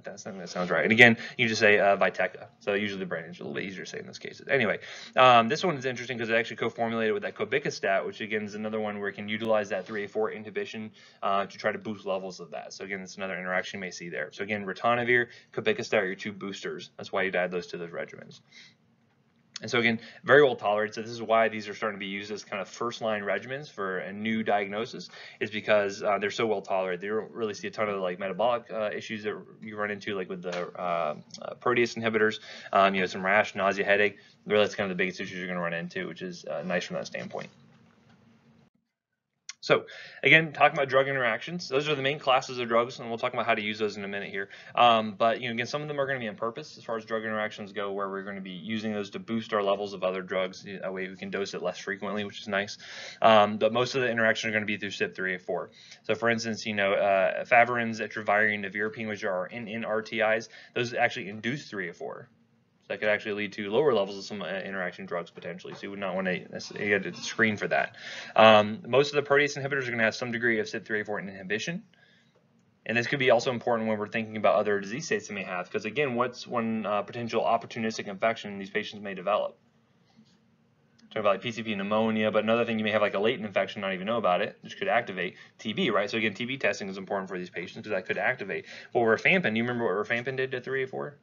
That sounds right. And again, you just say Viteca. So usually the brand is a little bit easier to say in this case. Anyway, this one is interesting because it's actually co-formulated with that cobikistat, which again is another one where it can utilize that 3A4 inhibition to try to boost levels of that. So again, it's another interaction you may see there. So again, ritonavir, cobikistat are your two boosters. That's why you'd add those to those regimens. And so again, very well tolerated. So this is why these are starting to be used as kind of first-line regimens for a new diagnosis, is because they're so well tolerated. They don't really see a ton of like metabolic issues that you run into, like with the protease inhibitors. You know, some rash, nausea, headache. Really, that's kind of the biggest issues you're going to run into, which is nice from that standpoint. So again, talking about drug interactions, those are the main classes of drugs, and we'll talk about how to use those in a minute here. But you know, again, some of them are going to be on purpose as far as drug interactions go, where we're going to be using those to boost our levels of other drugs. That way we can dose it less frequently, which is nice. But most of the interactions are going to be through CYP3A4. So for instance, you know, efavirenz, etravirine, nevirapine, which are NNRTIs, those actually induce 3A4. That could actually lead to lower levels of some interaction drugs potentially. So you would not want to screen for that. Most of the protease inhibitors are going to have some degree of CYP3A4 inhibition. And this could be also important when we're thinking about other disease states they may have. Because again, what's one potential opportunistic infection these patients may develop? Talk about like PCP pneumonia, but another thing, you may have like a latent infection, not even know about it, which could activate TB, right? So again, TB testing is important for these patients because that could activate. Well, rifampin, you remember what rifampin did to 3A4?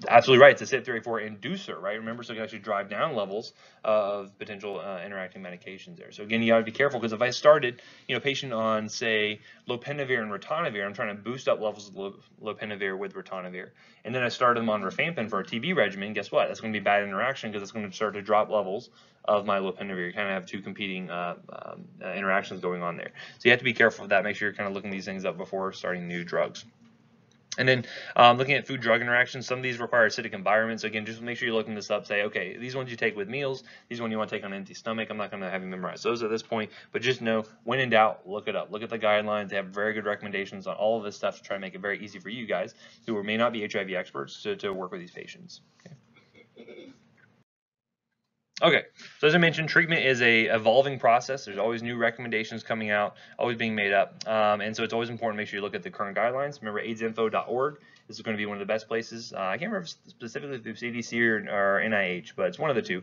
Absolutely right. It's a CYP3A4 inducer, right? Remember, so it can actually drive down levels of potential interacting medications there. So again, you got to be careful, because if I started, you know, patient on say lopinavir and ritonavir, I'm trying to boost up levels of lopinavir with ritonavir, and then I started them on rifampin for a TB regimen. Guess what? That's going to be bad interaction, because it's going to start to drop levels of my lopinavir. You kind of have two competing interactions going on there. So you have to be careful of that. Make sure you're kind of looking these things up before starting new drugs. And then looking at food-drug interactions, some of these require acidic environments. So again, just make sure you're looking this up. Say, okay, these ones you take with meals, these ones you want to take on an empty stomach. I'm not going to have you memorize those at this point, but just know, when in doubt, look it up. Look at the guidelines. They have very good recommendations on all of this stuff to try to make it very easy for you guys who may not be HIV experts to work with these patients. Okay. Okay, so as I mentioned, treatment is a evolving process. There's always new recommendations coming out, always being made up, and so it's always important to make sure you look at the current guidelines. Remember, AIDSinfo.org is going to be one of the best places. I can't remember specifically through CDC or NIH, but it's one of the two.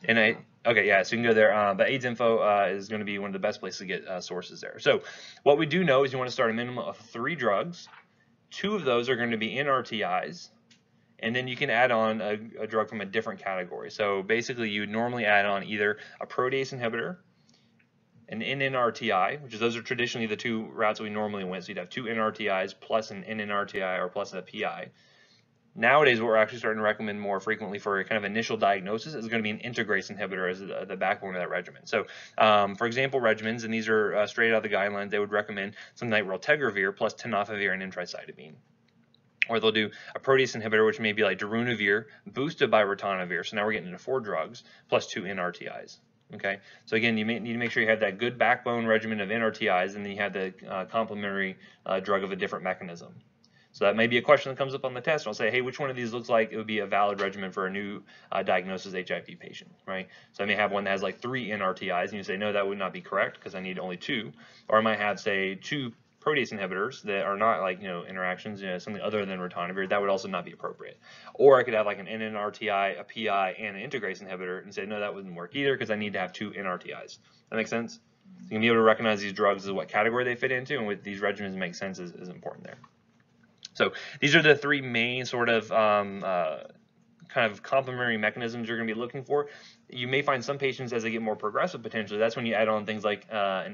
NIH. Okay, yeah, so you can go there. But AIDSinfo is going to be one of the best places to get sources there. So what we do know is you want to start a minimum of 3 drugs. 2 of those are going to be NRTIs. And then you can add on a drug from a different category. So basically, you would normally add on either a protease inhibitor, an NNRTI, which is, those are traditionally the 2 routes we normally went. So you'd have 2 NRTIs plus an NNRTI or plus a PI. Nowadays, what we're actually starting to recommend more frequently for a kind of initial diagnosis is going to be an integrase inhibitor as the backbone of that regimen. So, for example, regimens, and these are straight out of the guidelines, they would recommend something like raltegravir plus tenofovir and intricytidine. Or they'll do a protease inhibitor, which may be like darunavir boosted by ritonavir. So now we're getting into 4 drugs plus 2 NRTIs. Okay, so again, you need to make sure you have that good backbone regimen of NRTIs, and then you have the complementary drug of a different mechanism. So that may be a question that comes up on the test. I'll say, hey, which one of these looks like it would be a valid regimen for a new diagnosis HIV patient, right? So I may have one that has like 3 NRTIs, and you say, no, that would not be correct because I need only 2. Or I might have, say, 2 protease inhibitors that are not like, you know, interactions, you know, something other than ritonavir. That would also not be appropriate. Or I could have like an NNRTI, a PI, and an integrase inhibitor, and say, no, that wouldn't work either because I need to have 2 NRTIs. That makes sense? So you can be able to recognize these drugs as what category they fit into, and with these regimens make sense is important there. So these are the 3 main sort of kind of complementary mechanisms you're going to be looking for. You may find some patients, as they get more progressive, potentially, that's when you add on things like a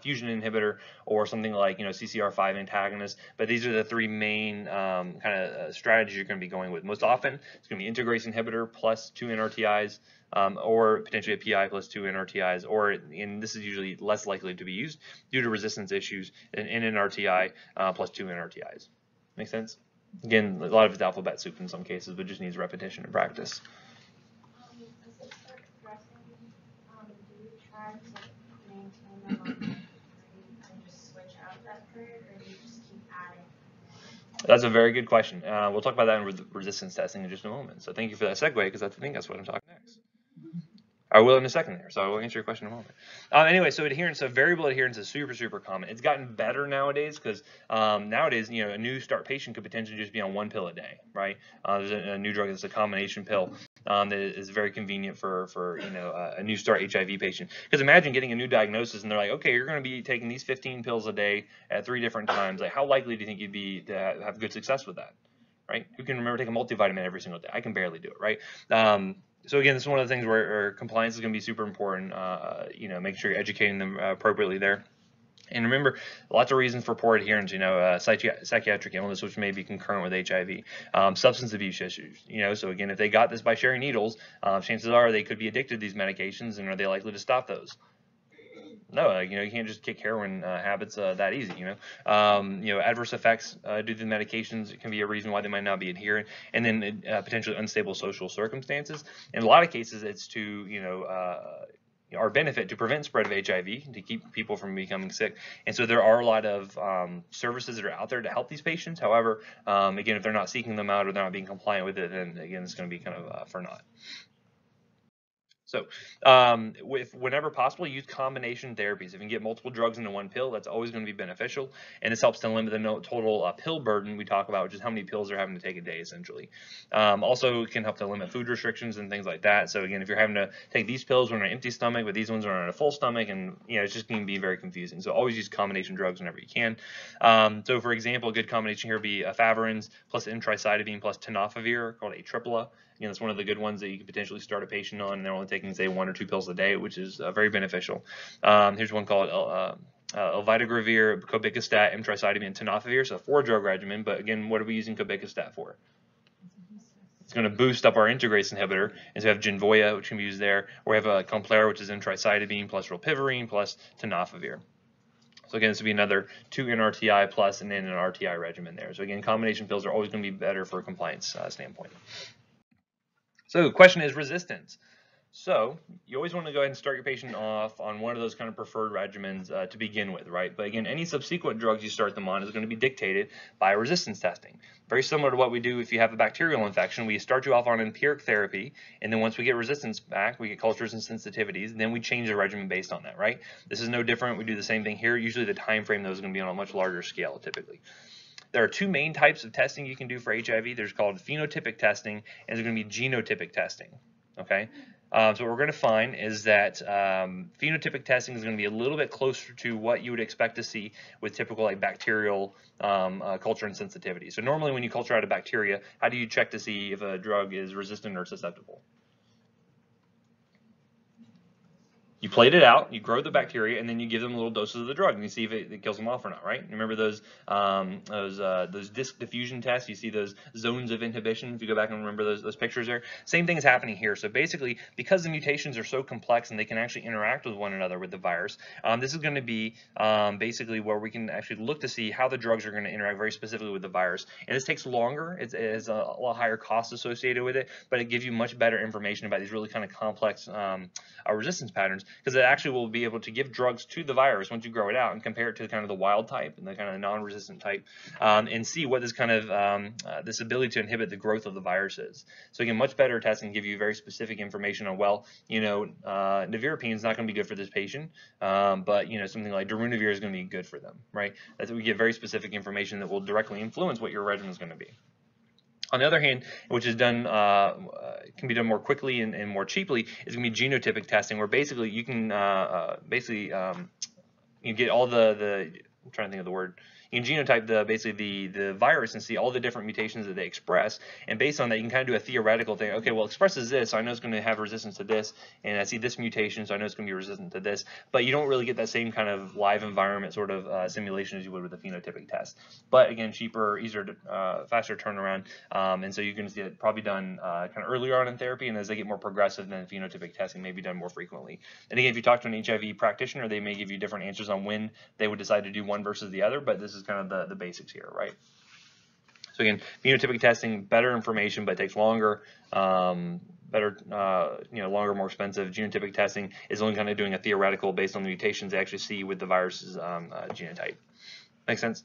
fusion inhibitor or something like, you know, CCR5 Antagonist. But these are the 3 main kind of strategies you're going to be going with. Most often, it's going to be Integrase inhibitor plus 2 NRTIs, or potentially a PI plus 2 NRTIs, and this is usually less likely to be used due to resistance issues, an NNRTI plus 2 NRTIs. Make sense? Again, a lot of it's alphabet soup in some cases, but just needs repetition and practice. As they start progressing, do you try to maintain them on and just switch out that period, or do you just keep adding? That's a very good question. We'll talk about that in resistance testing in just a moment. So thank you for that segue, because I think that's what I'm talking next. I will in a second there, so I will answer your question in a moment. Anyway, so adherence, so variable adherence is super, super common. It's gotten better nowadays because nowadays, you know, a new start patient could potentially just be on 1 pill a day, right? There's a new drug that's a combination pill that is very convenient for you know, a new start HIV patient. Because imagine getting a new diagnosis and they're like, okay, you're going to be taking these 15 pills a day at 3 different times. Like, how likely do you think you'd be to have good success with that? right? Who can remember to take a multivitamin every single day? I can barely do it, right? So again, this is one of the things where compliance is going to be super important. You know, make sure you're educating them appropriately there. And remember, lots of reasons for poor adherence, you know, psychiatric illness, which may be concurrent with HIV, substance abuse issues, you know, so again, if they got this by sharing needles, chances are they could be addicted to these medications, and are they likely to stop those? No, you know, you can't just kick heroin habits that easy, you know, adverse effects due to the medications can be a reason why they might not be adherent, and then potentially unstable social circumstances. In a lot of cases, it's to, you know, our benefit to prevent spread of HIV, to keep people from becoming sick. And so there are a lot of services that are out there to help these patients. However, again, if they're not seeking them out or they're not being compliant with it, then again, it's going to be kind of for naught. So whenever possible, use combination therapies. If you can get multiple drugs into one pill, that's always going to be beneficial. And this helps to limit the total pill burden we talk about, which is how many pills they're having to take a day, essentially. Also, it can help to limit food restrictions and things like that. So again, if you're having to take these pills when on an empty stomach, but these ones are on a full stomach, and you know, it's just going to be very confusing. So always use combination drugs whenever you can. So for example, a good combination here would be efavirenz plus intricidine plus tenofovir, called a tripla. Again, that's one of the good ones that you could potentially start a patient on, and they're only taking, say, 1 or 2 pills a day, which is very beneficial. Here's one called elvidogravir, cobicostat, imtricidine, and tenofovir. So a 4-drug regimen. But again, what are we using cobicostat for? It's going to boost up our integrase inhibitor. And so we have Genvoya, which can be used there. Or we have a Complera, which is intricidine plus rilpivirine plus tenofovir. So again, this would be another 2 NNRTI plus an NNRTI regimen there. So again, combination pills are always going to be better for a compliance standpoint. So the question is resistance. So you always want to go ahead and start your patient off on one of those kind of preferred regimens to begin with, right? But again, any subsequent drugs you start them on is going to be dictated by resistance testing. Very similar to what we do if you have a bacterial infection. We start you off on empiric therapy, and then once we get resistance back, we get cultures and sensitivities, and then we change the regimen based on that, right? This is no different. We do the same thing here. Usually the time frame, though, is going to be on a much larger scale, typically. There are 2 main types of testing you can do for HIV. There's called phenotypic testing, and there's going to be genotypic testing. Okay, so what we're going to find is that phenotypic testing is going to be a little bit closer to what you would expect to see with typical like bacterial culture and sensitivity. So normally when you culture out a bacteria, how do you check to see if a drug is resistant or susceptible? You plate it out, you grow the bacteria, and then you give them little doses of the drug, and you see if it kills them off or not, right? Remember those disc diffusion tests? You see those zones of inhibition. If you go back and remember those pictures there, same thing is happening here. So basically, because the mutations are so complex and they can actually interact with one another with the virus, this is going to be basically where we can actually look to see how the drugs are going to interact very specifically with the virus. And this takes longer. It has a lot higher cost associated with it, but it gives you much better information about these really kind of complex resistance patterns, because it actually will be able to give drugs to the virus once you grow it out and compare it to kind of the wild type and the kind of non-resistant type, and see what this kind of this ability to inhibit the growth of the virus is. So again, much better testing give you very specific information on, well, you know, nevirapine is not going to be good for this patient, but you know, something like darunavir is going to be good for them, right? That's we get very specific information that will directly influence what your regimen is going to be. On the other hand, which is done, can be done more quickly and more cheaply, is going to be genotypic testing, where basically you can you get all the I'm trying to think of the word. You can genotype basically the virus and see all the different mutations that they express, and based on that, you can kind of do a theoretical thing. Okay, well, it expresses this, so I know it's going to have resistance to this, and I see this mutation, so I know it's going to be resistant to this. But you don't really get that same kind of live environment sort of simulation as you would with a phenotypic test. But again, cheaper, easier, faster turnaround, and so you can see it probably done kind of earlier on in therapy, and as they get more progressive, then phenotypic testing may be done more frequently. And again, if you talk to an HIV practitioner, they may give you different answers on when they would decide to do one versus the other, but this is kind of the basics here, right? So again, phenotypic testing, better information, but it takes longer, better, you know, longer, more expensive. Genotypic testing is only kind of doing a theoretical based on the mutations they actually see with the virus's genotype. Make sense?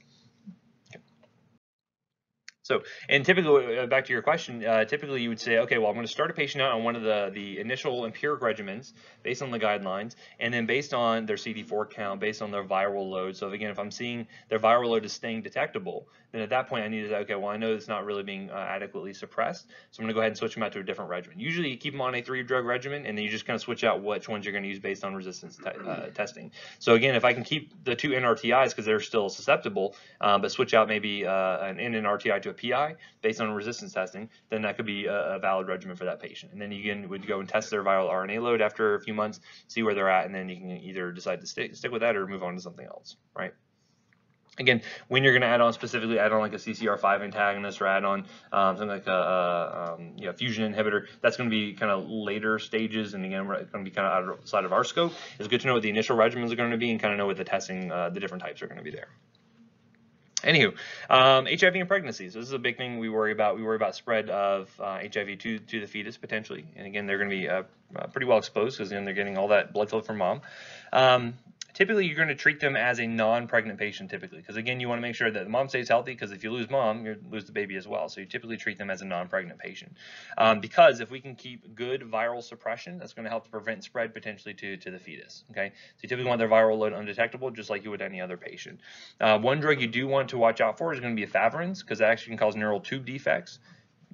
So, and typically, back to your question, typically you would say, okay, well, I'm going to start a patient out on one of the initial empiric regimens based on the guidelines, and then based on their CD4 count, based on their viral load. So again, if I'm seeing their viral load is staying detectable, then at that point I need to say, okay, well, I know it's not really being adequately suppressed, so I'm going to go ahead and switch them out to a different regimen. Usually you keep them on a 3-drug regimen, and then you just kind of switch out which ones you're going to use based on resistance testing. So again, if I can keep the 2 NRTIs because they're still susceptible, but switch out maybe an NNRTI to a PI based on resistance testing, then that could be a valid regimen for that patient. And then you would go and test their viral RNA load after a few months, see where they're at, and then you can either decide to stick with that or move on to something else, right? Again, when you're going to add on specifically, add on like a CCR5 antagonist or add on something like a fusion inhibitor, that's going to be kind of later stages, and again, we're going to be kind of outside of our scope. It's good to know what the initial regimens are going to be and kind of know what the testing, the different types are going to be there. Anywho, HIV and pregnancy. So this is a big thing we worry about. We worry about spread of HIV to the fetus potentially, and again, they're going to be pretty well exposed because then they're getting all that blood flow from mom. Typically, you're going to treat them as a non-pregnant patient typically, because again, you want to make sure that the mom stays healthy, because if you lose mom, you lose the baby as well. So you typically treat them as a non-pregnant patient, because if we can keep good viral suppression, that's going to help to prevent spread potentially to the fetus. Okay, so you typically want their viral load undetectable, just like you would any other patient. One drug you do want to watch out for is going to be efavirenz, because that actually can cause neural tube defects.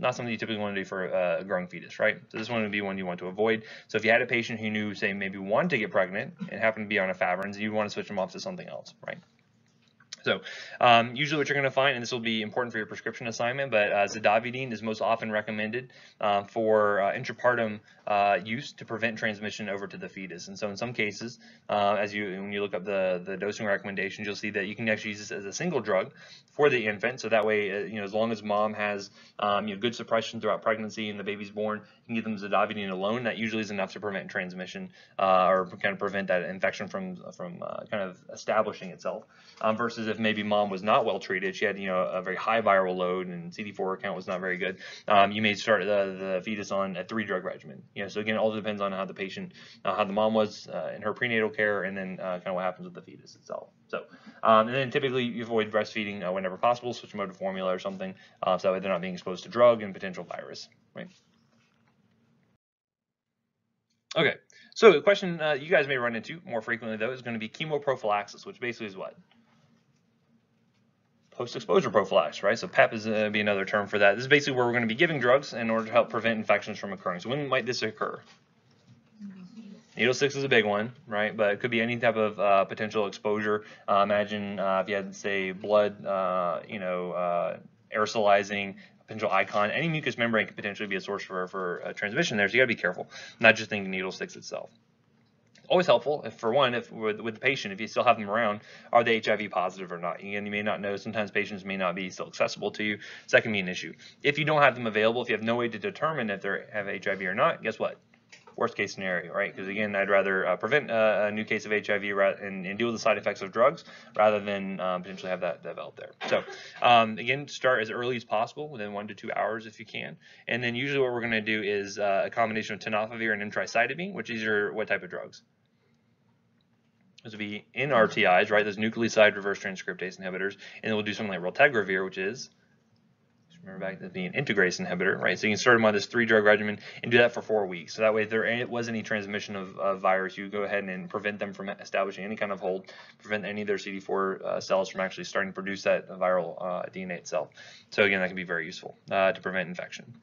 Not something you typically want to do for a growing fetus, right? So this one would be one you want to avoid. So if you had a patient who knew, say, maybe wanted to get pregnant and happened to be on efavirenz, you want to switch them off to something else, right? So usually what you're going to find, and this will be important for your prescription assignment, but zidovudine is most often recommended for intrapartum use to prevent transmission over to the fetus. And so in some cases, when you look up the dosing recommendations, you'll see that you can actually use this as a single drug for the infant. So that way, as long as mom has good suppression throughout pregnancy and the baby's born, you can give them zidovudine alone. That usually is enough to prevent transmission or kind of prevent that infection from kind of establishing itself. Versus if maybe mom was not well treated, she had a very high viral load and CD4 count was not very good, you may start the fetus on a 3-drug regimen. So again, it all depends on how the patient, how the mom was in her prenatal care, and then kind of what happens with the fetus itself. So and then typically you avoid breastfeeding whenever possible, switch them over to formula or something, so that way they're not being exposed to drug and potential virus, right? Okay, so the question you guys may run into more frequently though is going to be chemoprophylaxis, which basically is what? Post-exposure prophylaxis, right? So PEP is be another term for that. This is basically where we're going to be giving drugs in order to help prevent infections from occurring. So when might this occur? Needle sticks is a big one, right? But it could be any type of potential exposure. Imagine if you had, say, blood, aerosolizing, potential icon. Any mucous membrane could potentially be a source for transmission there, so you got to be careful, not just thinking needle sticks itself. Always helpful, if with the patient, if you still have them around, are they HIV positive or not? Again, you may not know. Sometimes patients may not be still accessible to you, so that can be an issue. If you don't have them available, if you have no way to determine if they have HIV or not, guess what? Worst case scenario, right? Because again, I'd rather prevent a new case of HIV and deal with the side effects of drugs rather than potentially have that develop there. So again, start as early as possible, within 1 to 2 hours if you can. And then usually what we're going to do is a combination of tenofovir and emtricitabine, which is what type of drugs? Those would be NNRTIs, right? Those nucleoside reverse transcriptase inhibitors, and then we'll do something like raltegravir, which is, remember back to being an integrase inhibitor, right? So you can start them on this 3-drug regimen and do that for 4 weeks. So that way, if there was any transmission of virus, you go ahead and prevent them from establishing any kind of hold, prevent any of their CD4 cells from actually starting to produce that viral DNA itself. So again, that can be very useful to prevent infection.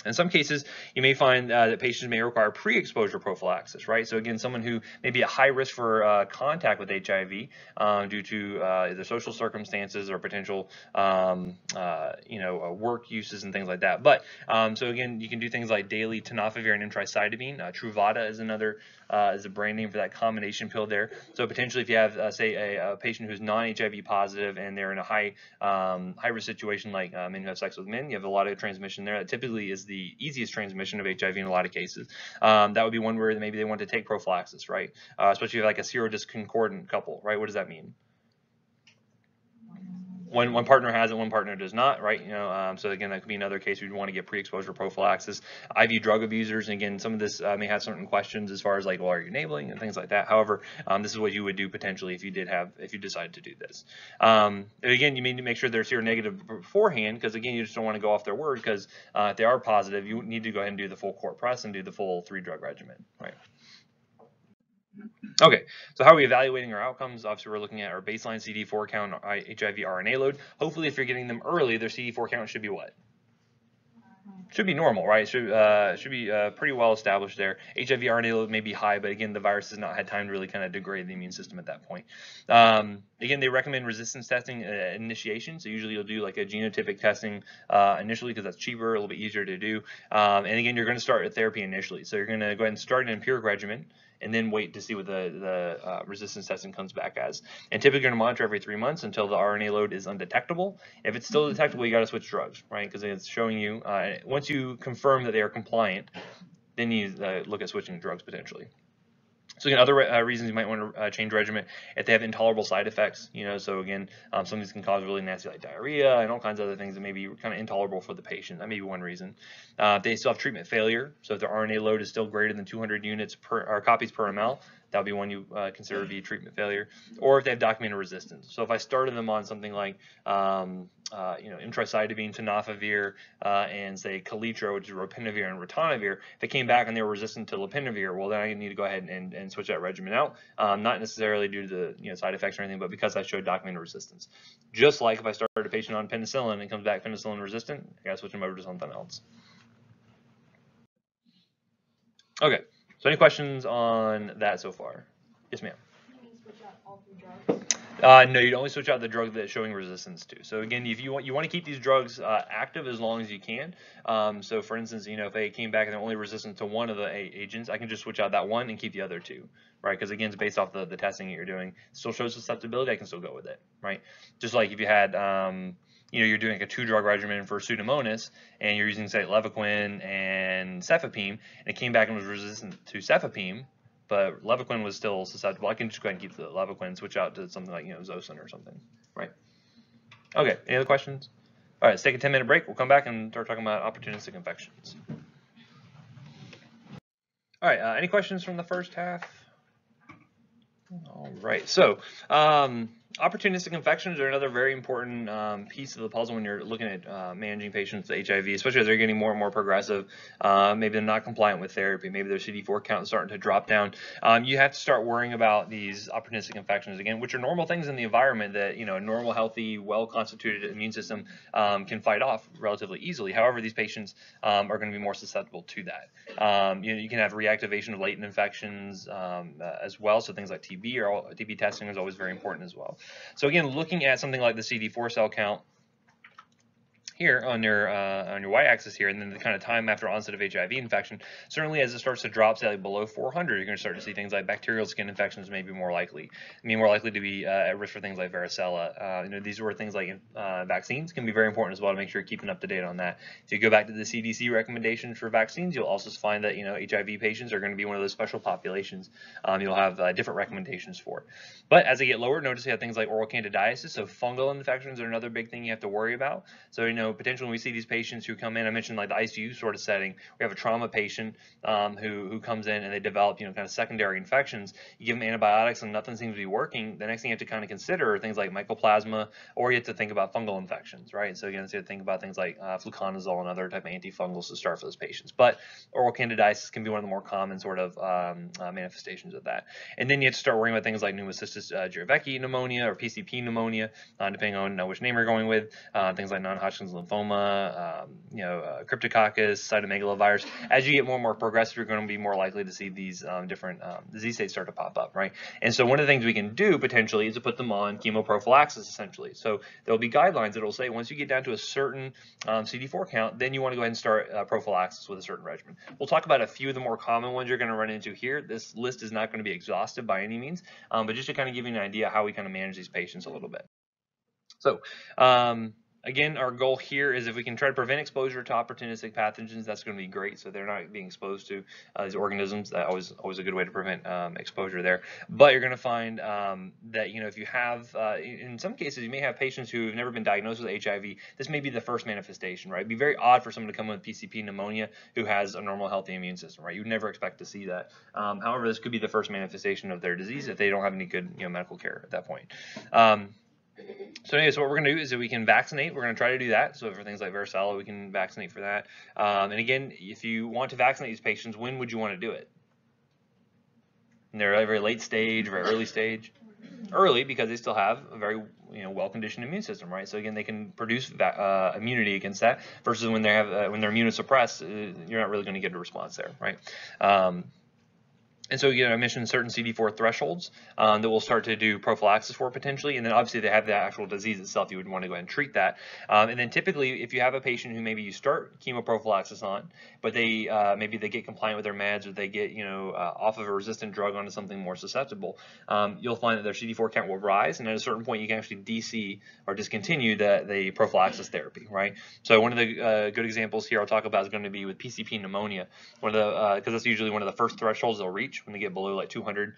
In some cases, you may find that patients may require pre-exposure prophylaxis, right? So again, someone who may be at high risk for contact with HIV due to either social circumstances or potential, work uses and things like that. But so again, you can do things like daily tenofovir and emtricitabine. Truvada is another is a brand name for that combination pill there. So potentially, if you have say a patient who's non-HIV positive and they're in a high risk situation like men who have sex with men, you have a lot of transmission there. That typically is the easiest transmission of HIV in a lot of cases. That would be one where maybe they want to take prophylaxis, right? Especially if like a serodiscordant couple, right? What does that mean? One partner has it, one partner does not, right? So again, that could be another case where you want to get pre-exposure prophylaxis. IV drug abusers, and again, some of this may have certain questions as far as like, well, are you enabling and things like that. However, this is what you would do potentially if you decided to do this. Again, you need to make sure they're seronegative beforehand, because again, you just don't want to go off their word, because if they are positive, you need to go ahead and do the full court press and do the full 3-drug regimen, right? Okay, so how are we evaluating our outcomes? Obviously, we're looking at our baseline CD4 count, HIV RNA load. Hopefully, if you're getting them early, their CD4 count should be what? should be normal, right? Should be pretty well established there. HIV RNA load may be high, but again, the virus has not had time to really kind of degrade the immune system at that point. Again, they recommend resistance testing initiation. So usually you'll do like a genotypic testing initially because that's cheaper, a little bit easier to do. And again, you're going to start a therapy initially. So you're going to go ahead and start an empiric regimen and then wait to see what the resistance testing comes back as. And typically you're going to monitor every 3 months until the RNA load is undetectable. If it's still detectable, you got to switch drugs, right? Because it's showing you, once you confirm that they are compliant, then you look at switching drugs potentially. So again, other reasons you might want to change regimen if they have intolerable side effects, so again, some of these can cause really nasty like diarrhea and all kinds of other things that may be kind of intolerable for the patient. That may be one reason. They still have treatment failure, so if their RNA load is still greater than 200 units or copies per ml, that would be one you consider to be treatment failure, or if they have documented resistance. So if I started them on something like emtricitabine, tenofovir, and say Kaletra, which is ropinavir and ritonavir, if they came back and they were resistant to lopinavir, well then I need to go ahead and switch that regimen out. Not necessarily due to the side effects or anything, but because I showed documented resistance. Just like if I started a patient on penicillin and it comes back penicillin resistant, I gotta switch them over to something else. Okay. So any questions on that so far? Yes, ma'am. Can you switch out all 3 drugs? No, you'd only switch out the drug that's showing resistance to. So again, if you want to keep these drugs active as long as you can. So for instance, if they came back and they're only resistant to one of the agents, I can just switch out that one and keep the other 2, right? Because again, it's based off the testing that you're doing. Still shows susceptibility, I can still go with it, right? Just like if you had you're doing like a 2-drug regimen for Pseudomonas, and you're using, say, Levaquin and Cefepime, and it came back and was resistant to Cefepime, but Levaquin was still susceptible. I can just go ahead and keep the Levaquin and switch out to something like, Zosyn or something, right? Okay, any other questions? All right, let's take a 10-minute break. We'll come back and start talking about opportunistic infections. All right, any questions from the first half? All right, so opportunistic infections are another very important piece of the puzzle when you're looking at managing patients with HIV, especially as they're getting more and more progressive. Maybe they're not compliant with therapy. Maybe their CD4 count is starting to drop down. You have to start worrying about these opportunistic infections again, which are normal things in the environment that a normal, healthy, well-constituted immune system can fight off relatively easily. However, these patients are going to be more susceptible to that. You can have reactivation of latent infections as well, so things like TB or TB testing is always very important as well. So again, looking at something like the CD4 cell count here on your y-axis here, and then the kind of time after onset of HIV infection, certainly as it starts to drop, say, like below 400, you're going to start to see things like bacterial skin infections may be more likely. More likely to be at risk for things like varicella. These are things like vaccines can be very important as well to make sure you're keeping up to date on that. If you go back to the CDC recommendations for vaccines, you'll also find that HIV patients are going to be one of those special populations you'll have different recommendations for. But as they get lower, notice you have things like oral candidiasis, so fungal infections are another big thing you have to worry about. So potentially when we see these patients who come in, I mentioned like the ICU sort of setting, we have a trauma patient who comes in and they develop kind of secondary infections. You give them antibiotics and nothing seems to be working. The next thing you have to kind of consider are things like mycoplasma, or you have to think about fungal infections, right? So again, you have to think about things like fluconazole and other type of antifungals to start for those patients. But oral candidiasis can be one of the more common sort of manifestations of that. And then you have to start worrying about things like pneumocystis jirovecii pneumonia or PCP pneumonia, depending on which name you're going with. Things like non-Hodgkin's lymphoma, cryptococcus, cytomegalovirus. As you get more and more progressive, you're going to be more likely to see these different disease states start to pop up, right? And so one of the things we can do potentially is to put them on chemoprophylaxis, essentially. So there'll be guidelines that will say once you get down to a certain CD4 count, then you want to go ahead and start prophylaxis with a certain regimen. We'll talk about a few of the more common ones you're going to run into here. This list is not going to be exhaustive by any means, but just to kind of give you an idea how we kind of manage these patients a little bit. So again, our goal here is if we can try to prevent exposure to opportunistic pathogens, that's going to be great. So they're not being exposed to these organisms. That always a good way to prevent exposure there. But you're going to find that if you have, in some cases, you may have patients who have never been diagnosed with HIV. This may be the first manifestation, right? It'd be very odd for someone to come in with PCP pneumonia who has a normal, healthy immune system, right? You'd never expect to see that. However, this could be the first manifestation of their disease if they don't have any good medical care at that point. So anyway, so what we're going to do is that we can vaccinate. We're going to try to do that. So for things like varicella, we can vaccinate for that. And again, if you want to vaccinate these patients, when would you want to do it? In their very late stage, very early stage? early because they still have a very well-conditioned immune system, right? So again, they can produce immunity against that versus when they have when they're immunosuppressed, you're not really going to get a response there, right? And so, I mentioned certain CD4 thresholds that we'll start to do prophylaxis for potentially, and then obviously they have the actual disease itself, you would want to go ahead and treat that. And then typically, if you have a patient who maybe you start chemoprophylaxis on, but they maybe they get compliant with their meds, or they get off of a resistant drug onto something more susceptible, you'll find that their CD4 count will rise, and at a certain point you can actually DC or discontinue the prophylaxis therapy, right? So one of the good examples here I'll talk about is going to be with PCP pneumonia, because that's usually one of the first thresholds they'll reach when they get below like 200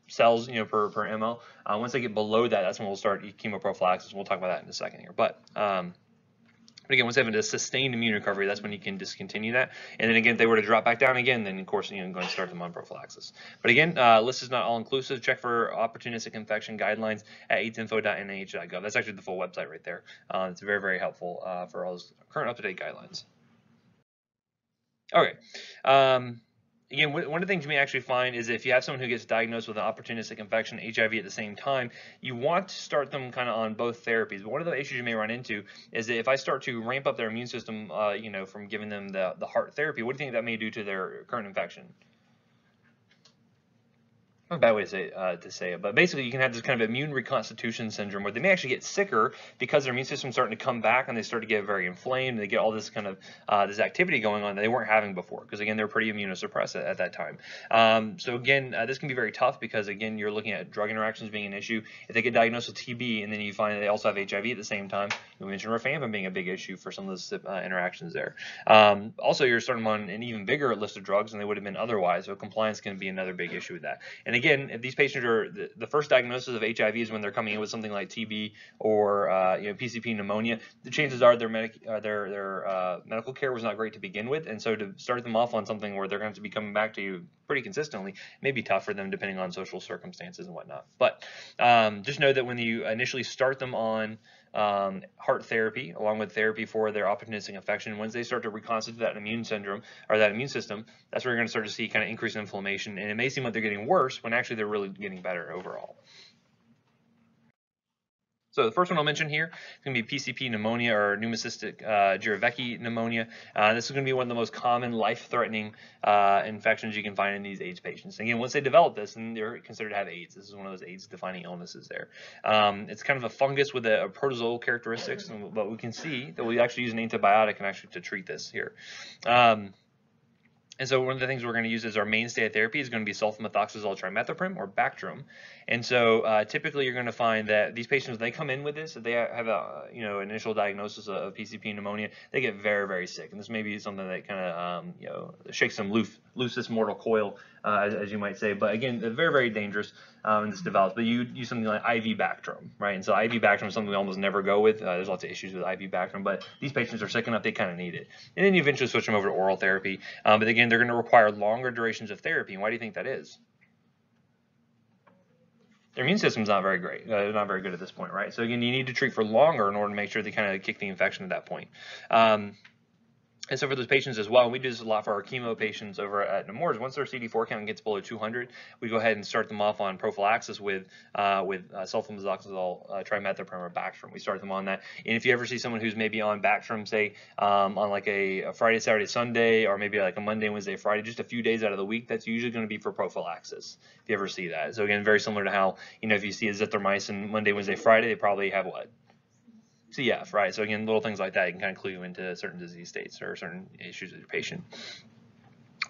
cells per ml. Once they get below that, that's when we'll start chemoprophylaxis. We'll talk about that in a second here. But again, once they have a sustained immune recovery, that's when you can discontinue that. And then again, if they were to drop back down again, then of course you're going to start them on prophylaxis. But again, list is not all inclusive. Check for opportunistic infection guidelines at aidsinfo.nih.gov. That's actually the full website right there. It's very, very helpful for all those current up-to-date guidelines. Okay. Again, one of the things you may actually find is if you have someone who gets diagnosed with an opportunistic infection, HIV at the same time, you want to start them kind of on both therapies. But one of the issues you may run into is that if I start to ramp up their immune system, from giving them the heart therapy, what do you think that may do to their current infection? Not a bad way to say it, but basically you can have this kind of immune reconstitution syndrome where they may actually get sicker because their immune system's starting to come back and they start to get very inflamed, and they get all this kind of this activity going on that they weren't having before, because again, they're pretty immunosuppressed at that time. So again, this can be very tough because again, you're looking at drug interactions being an issue. If they get diagnosed with TB and then you find that they also have HIV at the same time, we mentioned rifampin being a big issue for some of those interactions there. Also, you're starting them on an even bigger list of drugs than they would have been otherwise, so compliance can be another big issue with that. And again, if these patients are the first diagnosis of HIV is when they're coming in with something like TB or PCP pneumonia, the chances are their medical care was not great to begin with, and so to start them off on something where they're going to have to be coming back to you pretty consistently may be tough for them depending on social circumstances and whatnot. But just know that when you initially start them on heart therapy along with therapy for their opportunistic infection, once they start to reconstitute that immune syndrome or that immune system, that's where you're going to start to see kind of increased inflammation, and it may seem like they're getting worse when actually they're really getting better overall. So the first one I'll mention here is going to be PCP pneumonia or pneumocystic Jirovecki pneumonia. This is going to be one of the most common life-threatening infections you can find in these AIDS patients. And again, once they develop this, then they're considered to have AIDS. This is one of those AIDS-defining illnesses there. It's kind of a fungus with a protozoal characteristics, but we can see that we actually use an antibiotic to treat this here. And so one of the things we're going to use as our mainstay of therapy is going to be sulfamethoxazole trimethoprim, or Bactrim. And so typically you're going to find that these patients, when they come in with this, if they have a initial diagnosis of PCP pneumonia, they get very, very sick. And this may be something that kind of shakes them loose this mortal coil, as you might say. But again, they're very, very dangerous when this develops. But you use something like IV Bactrim, right? And so IV Bactrim is something we almost never go with. There's lots of issues with IV Bactrim, but these patients are sick enough they kind of need it. And then you eventually switch them over to oral therapy. But again, they're going to require longer durations of therapy. And why do you think that is? Their immune system's not very great. Not very good at this point, right? So again, you need to treat for longer in order to make sure they kind of kick the infection at that point. And so for those patients as well, we do this a lot for our chemo patients over at Nemours. Once their CD4 count gets below 200, we go ahead and start them off on prophylaxis with sulfamethoxazole trimethoprim or Bactrim. We start them on that. And if you ever see someone who's maybe on Bactrim, say on like a Friday, Saturday, Sunday, or maybe like a Monday, Wednesday, Friday, just a few days out of the week, that's usually going to be for prophylaxis. If you ever see that. So again, very similar to how if you see azithromycin Monday, Wednesday, Friday, they probably have what? CF, right? So again, little things like that, you can kind of clue you into certain disease states or certain issues with your patient.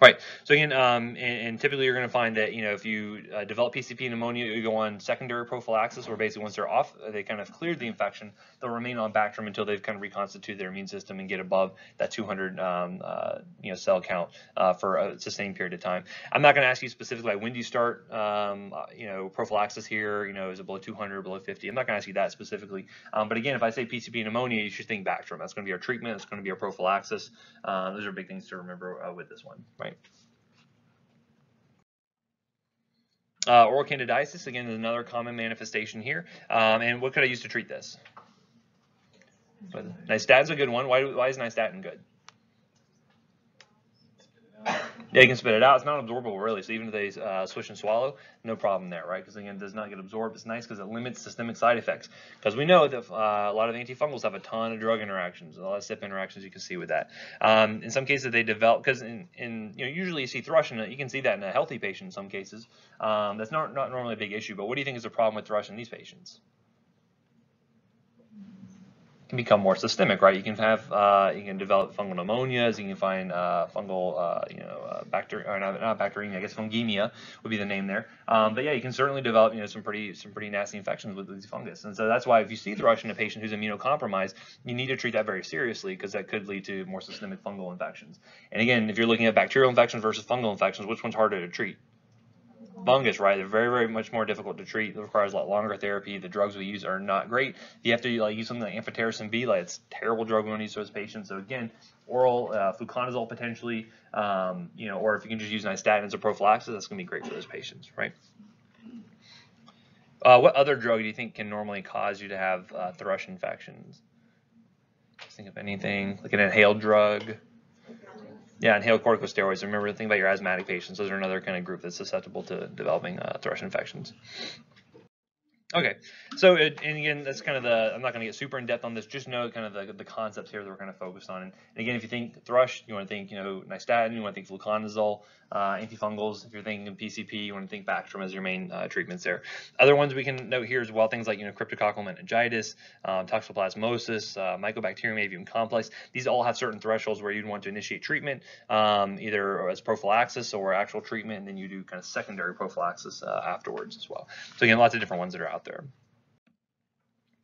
Right. So again, and typically you're going to find that if you develop PCP pneumonia, you go on secondary prophylaxis, where basically once they're off, they kind of cleared the infection. They'll remain on Bactrim until they've kind of reconstituted their immune system and get above that 200 cell count for a sustained period of time. I'm not going to ask you specifically like when do you start prophylaxis here. Is it below 200, below 50? I'm not going to ask you that specifically. But again, if I say PCP pneumonia, you should think Bactrim. That's going to be our treatment. That's going to be our prophylaxis. Those are big things to remember with this one, right? Oral candidiasis, again, is another common manifestation here. And what could I use to treat this? Nystatin's a good one. Why is nystatin good? Yeah, you can spit it out. It's not absorbable, really. So even if they switch and swallow, no problem there, right? Because again, it does not get absorbed. It's nice because it limits systemic side effects. Because we know that a lot of antifungals have a ton of drug interactions, a lot of CYP interactions. You can see with that. In some cases, they develop because usually you see thrush, and you can see that in a healthy patient in some cases. That's not normally a big issue. But what do you think is the problem with thrush in these patients? Can become more systemic, right? You can have you can develop fungal pneumonias. You can find fungal bacteria, or not bacteremia. I guess fungemia would be the name there. But yeah, you can certainly develop some pretty nasty infections with these fungus. And so that's why if you see thrush in a patient who's immunocompromised, you need to treat that very seriously because that could lead to more systemic fungal infections. And again, if you're looking at bacterial infections versus fungal infections, which one's harder to treat? Fungus, right? They're very much more difficult to treat. It requires a lot longer therapy. The drugs we use are not great. You have to use something like amphotericin B, it's a terrible drug we want to use for those patients. So again, oral fluconazole potentially, or if you can just use nystatin as a prophylaxis, that's going to be great for those patients, right? What other drug do you think can normally cause you to have thrush infections? Just think of anything, like an inhaled drug. Yeah, inhaled corticosteroids. Remember, think about your asthmatic patients. Those are another kind of group that's susceptible to developing thrush infections. Okay, so and again, that's kind of I'm not going to get super in depth on this. Just know kind of the concepts here that we're kind of focused on. And again, if you think thrush, you want to think nystatin, you want to think fluconazole, antifungals. If you're thinking PCP, you want to think Bactrim as your main treatments there. Other ones we can note here as well, things like cryptococcal meningitis, toxoplasmosis, Mycobacterium avium complex. These all have certain thresholds where you'd want to initiate treatment, either as prophylaxis or actual treatment, and then you do kind of secondary prophylaxis afterwards as well. So again, lots of different ones that are out there.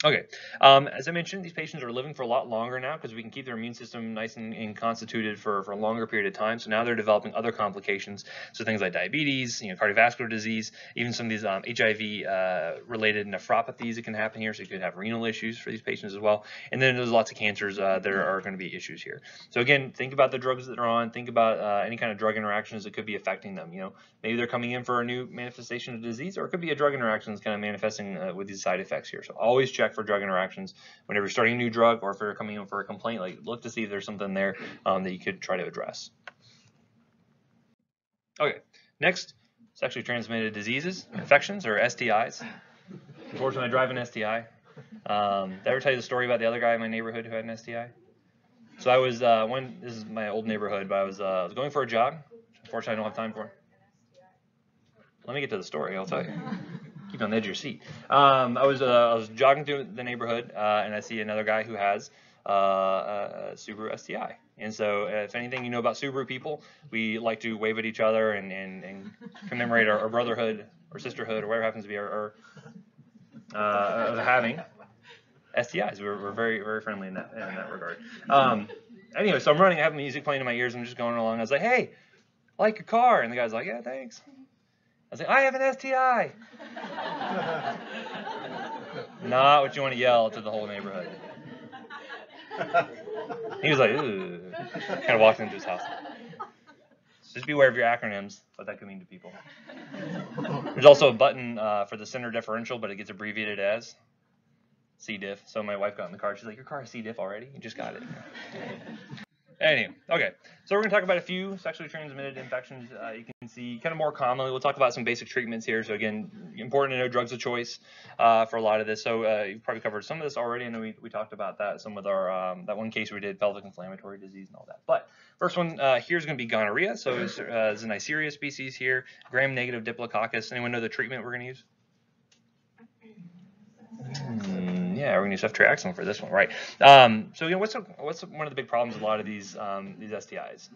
Okay, as I mentioned, these patients are living for a lot longer now because we can keep their immune system nice and constituted for a longer period of time. So now they're developing other complications, so things like diabetes, cardiovascular disease, even some of these HIV-related nephropathies that can happen here. So you could have renal issues for these patients as well. And then there's lots of cancers that are going to be issues here. So again, think about the drugs that they're on. Think about any kind of drug interactions that could be affecting them. Maybe they're coming in for a new manifestation of disease, or it could be a drug interaction that's kind of manifesting with these side effects here. So always check for drug interactions whenever you're starting a new drug, or if you're coming in for a complaint. Look to see if there's something there that you could try to address. Okay, next, sexually transmitted diseases, infections, or STIs. Unfortunately, I drive an STI. Did I ever tell you the story about the other guy in my neighborhood who had an STI? So I was this is my old neighborhood, but I was going for a jog. Unfortunately, I don't have time for it. Let me get to the story. I'll tell you. Keep on the edge of your seat. I was jogging through the neighborhood, and I see another guy who has a Subaru STI. And so, if anything you know about Subaru people, we like to wave at each other and commemorate our brotherhood or sisterhood or whatever happens to be our having STIs. We're very friendly in that regard. Anyway, so I'm running. I have music playing in my ears. I'm just going along. I was like, "Hey, I like your car," and the guy's like, "Yeah, thanks." I was like, "I have an STI." Not what you want to yell to the whole neighborhood. He was like, "Ooh," kind of walked into his house. Just be aware of your acronyms, what that could mean to people. There's also a button for the center differential, but it gets abbreviated as C. diff. So my wife got in the car. She's like, "Your car has C. diff already? You just got it." Anyway, okay, so we're going to talk about a few sexually transmitted infections you can see kind of more commonly. We'll talk about some basic treatments here. So again, important to know drugs of choice for a lot of this. So you've probably covered some of this already. I know we talked about that, some with our that one case we did, pelvic inflammatory disease and all that. But first one here is going to be gonorrhea. So it's a Neisseria species here, gram-negative Diplococcus. Anyone know the treatment we're going to use? Yeah, we're going to use ceftriaxone for this one, right? So what's one of the big problems with a lot of these STIs?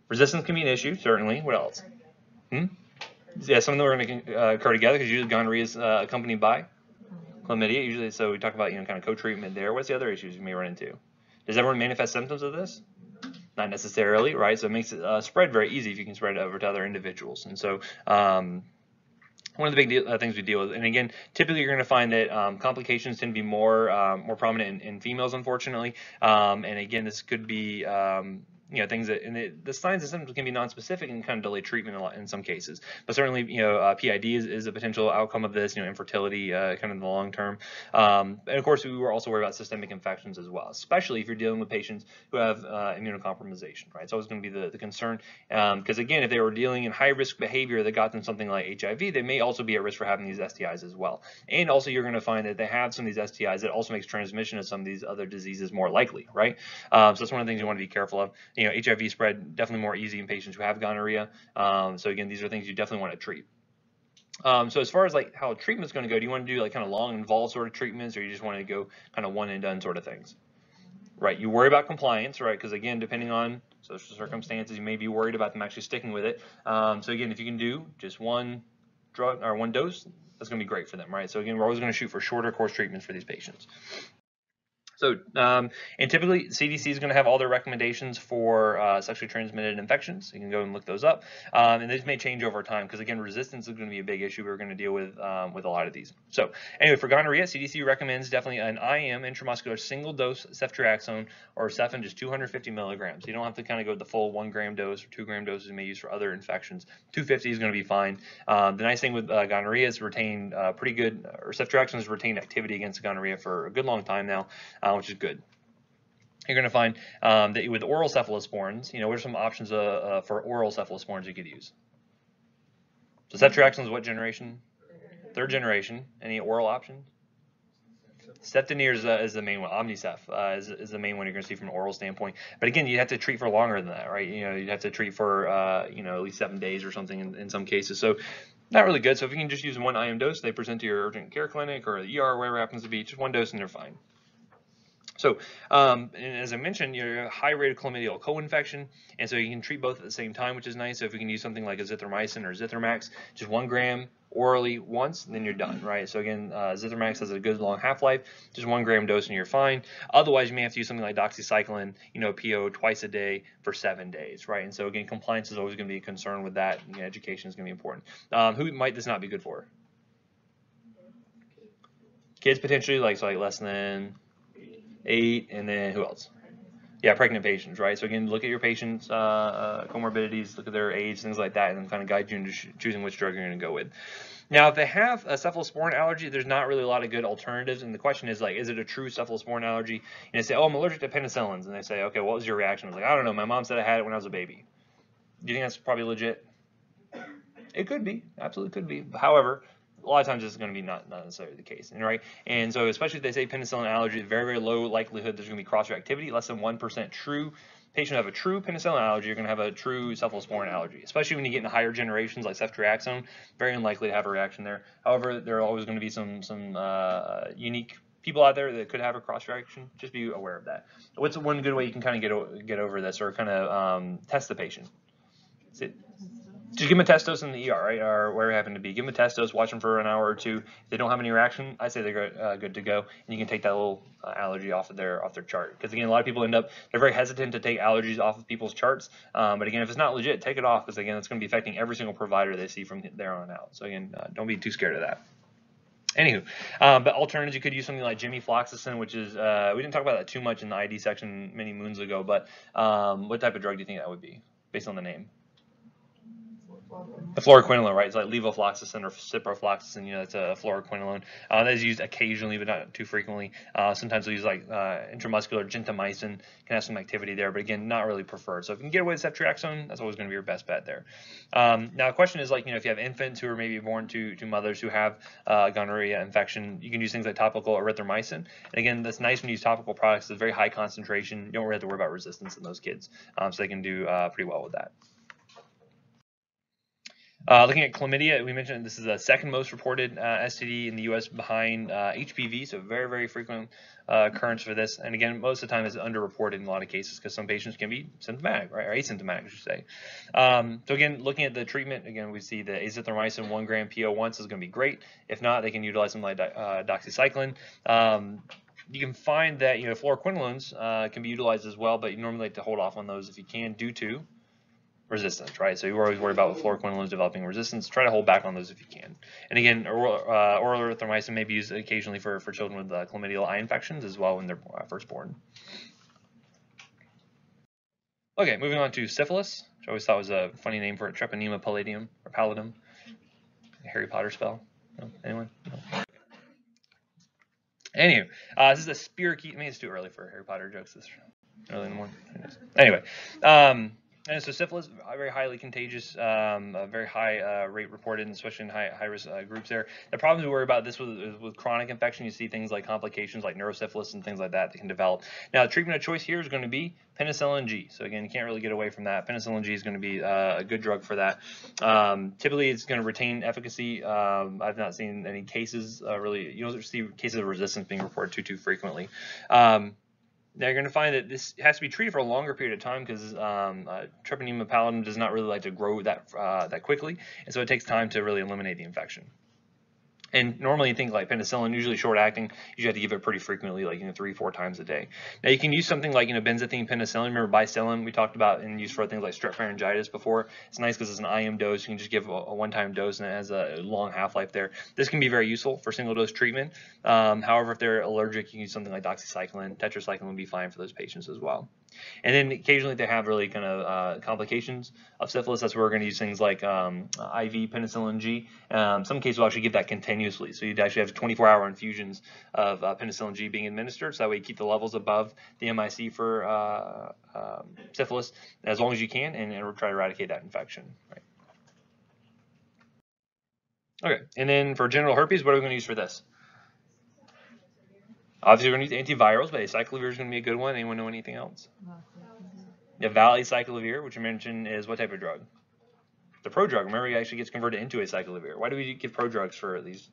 Resistance can be an issue, certainly. What else? Yeah, some of them are going to occur together because usually gonorrhea is accompanied by chlamydia. Usually, so we talk about kind of co-treatment there. What's the other issues you may run into? Does everyone manifest symptoms of this? Not necessarily, right? So it makes it spread very easy if you can spread it over to other individuals. And so one of the big things we deal with, and again, typically you're going to find that complications tend to be more prominent in females, unfortunately. And again, this could be things that, and the signs and symptoms can be nonspecific and kind of delay treatment a lot in some cases. But certainly, PID is a potential outcome of this, infertility, kind of in the long term. And of course, we were also worried about systemic infections as well, especially if you're dealing with patients who have immunocompromisation, right? It's always going to be the concern, because again, if they were dealing in high risk behavior that got them something like HIV, they may also be at risk for having these STIs as well. And also, you're going to find that they have some of these STIs that also makes transmission of some of these other diseases more likely, right? So that's one of the things you want to be careful of. HIV spread definitely more easy in patients who have gonorrhea. So again, these are things you definitely want to treat. So as far as like how treatment's going to go, do you want to do like kind of long involved sort of treatments, or you just want to go kind of one and done sort of things? Right. You worry about compliance, right? Because again, depending on social circumstances, you may be worried about them actually sticking with it. So again, if you can do just one drug or one dose, that's going to be great for them, right? So again, we're always going to shoot for shorter course treatments for these patients. So, and typically CDC is going to have all their recommendations for sexually transmitted infections. You can go and look those up. And these may change over time because, again, resistance is going to be a big issue we're going to deal with a lot of these. So anyway, for gonorrhea, CDC recommends definitely an IM, intramuscular single dose ceftriaxone or Cephin, just 250 milligrams. You don't have to kind of go with the full 1 gram dose or 2 gram doses you may use for other infections. 250 is going to be fine. The nice thing with gonorrhea is retain pretty good, or ceftriaxone has retained activity against gonorrhea for a good long time now. Which is good. You're going to find that with oral cephalosporins, what are some options for oral cephalosporins you could use? So ceftriaxone is what generation? Third generation. Any oral options? Ceftonir is the main one. Omnicef is the main one you're going to see from an oral standpoint. But again, you have to treat for longer than that, right? You'd have to treat for at least 7 days or something in some cases. So not really good. So if you can just use one IM dose, they present to your urgent care clinic or the ER, wherever it happens to be, just one dose and they're fine. So, and as I mentioned, you're a high rate of chlamydial co-infection, and so you can treat both at the same time, which is nice. So if you can use something like azithromycin or Zithromax, just 1 gram orally once, and then you're done, right? So again, Zithromax has a good long half-life, just 1 gram dose and you're fine. Otherwise, you may have to use something like doxycycline, PO twice a day for 7 days, right? And so again, compliance is always going to be a concern with that. Education is going to be important. Who might this not be good for? Kids potentially, like less than 8, and then who else? Yeah, pregnant patients, right? So again, look at your patients' comorbidities, look at their age, things like that, and then kind of guide you into choosing which drug you're going to go with. Now, if they have a cephalosporin allergy, there's not really a lot of good alternatives, and the question is is it a true cephalosporin allergy? And they say, oh, I'm allergic to penicillins, and they say, okay, what was your reaction? I was like, I don't know, my mom said I had it when I was a baby. Do you think that's probably legit? It could be, absolutely could be. However, a lot of times this is going to be not necessarily the case, right? And so especially if they say penicillin allergy, very, very low likelihood there's going to be cross-reactivity, less than 1% true. Patient who have a true penicillin allergy, you're going to have a true cephalosporin allergy, especially when you get into higher generations like ceftriaxone, very unlikely to have a reaction there. However, there are always going to be some unique people out there that could have a cross-reaction. Just be aware of that. What's one good way you can kind of get over this or kind of test the patient? Just give them a test dose in the ER, right, or where it happened to be. Give them a test dose, watch them for an hour or two. If they don't have any reaction, I say they're good to go, and you can take that little allergy off their chart. Because again, a lot of people they're very hesitant to take allergies off of people's charts. But again, if it's not legit, take it off, because again, it's going to be affecting every single provider they see from there on out. So again, don't be too scared of that. Anywho, but alternatives, you could use something like gemifloxacin, which is, we didn't talk about that too much in the ID section many moons ago, but what type of drug do you think that would be, based on the name? The fluoroquinolone, right? It's like levofloxacin or ciprofloxacin. That's a fluoroquinolone. That is used occasionally, but not too frequently. Sometimes they'll use like intramuscular gentamicin, can have some activity there, but again, not really preferred. So if you can get away with ceftriaxone, that's always going to be your best bet there. Now, the question is if you have infants who are maybe born to mothers who have gonorrhea infection, you can use things like topical erythromycin. And again, that's nice when you use topical products. It's very high concentration. You don't really have to worry about resistance in those kids, so they can do pretty well with that. Looking at chlamydia, we mentioned this is the second most reported STD in the U.S. behind HPV, so very, very frequent occurrence for this. And again, most of the time it's underreported in a lot of cases because some patients can be symptomatic, right, or asymptomatic, I should say. So again, looking at the treatment, again, we see the azithromycin 1 gram PO once is going to be great. If not, they can utilize something like doxycycline. You can find that fluoroquinolones can be utilized as well, but you normally like to hold off on those if you can due to resistance, right? So you're always worried about with fluoroquinolones developing resistance. Try to hold back on those if you can. And again, oral erythromycin may be used occasionally for children with chlamydial eye infections as well when they're first born. Okay, moving on to syphilis, which I always thought was a funny name for it, Treponema palladium or pallidum, Harry Potter spell. No? Anyone? No? Anywho, this is a spirochete. I mean, it's too early for Harry Potter jokes this early in the morning. Anyway, and so syphilis, very highly contagious, a very high rate reported, especially in high risk groups there. The problem we worry about this with chronic infection, you see things like complications like neurosyphilis and things like that can develop. Now, the treatment of choice here is going to be penicillin G. So again, you can't really get away from that. Penicillin G is going to be a good drug for that. Typically, it's going to retain efficacy. I've not seen any cases really. You don't see cases of resistance being reported too frequently. Now you're going to find that this has to be treated for a longer period of time because Treponema pallidum does not really like to grow that quickly, and so it takes time to really eliminate the infection. And normally you think like penicillin, usually short acting, you have to give it pretty frequently, like 3-4 times a day. Now you can use something like benzathine penicillin. Remember bicillin we talked about and used for things like strep pharyngitis before. It's nice because it's an IM dose. You can just give a one-time dose and it has a long half-life there. This can be very useful for single-dose treatment. However, if they're allergic, you can use something like doxycycline. Tetracycline would be fine for those patients as well. And then occasionally they have really kind of complications of syphilis. That's where we're going to use things like IV penicillin G. Some cases we'll actually give that continuously. So you'd actually have 24-hour infusions of penicillin G being administered. So that way you keep the levels above the MIC for syphilis as long as you can, and we'll try to eradicate that infection. Right. Okay, and then for genital herpes, what are we going to use for this? Obviously, we're going to use antivirals, but acyclovir is going to be a good one. Anyone know anything else? Yeah, valacyclovir, which you mentioned, is what type of drug? The prodrug. Remember, it actually gets converted into acyclovir. Why do we give prodrugs for these?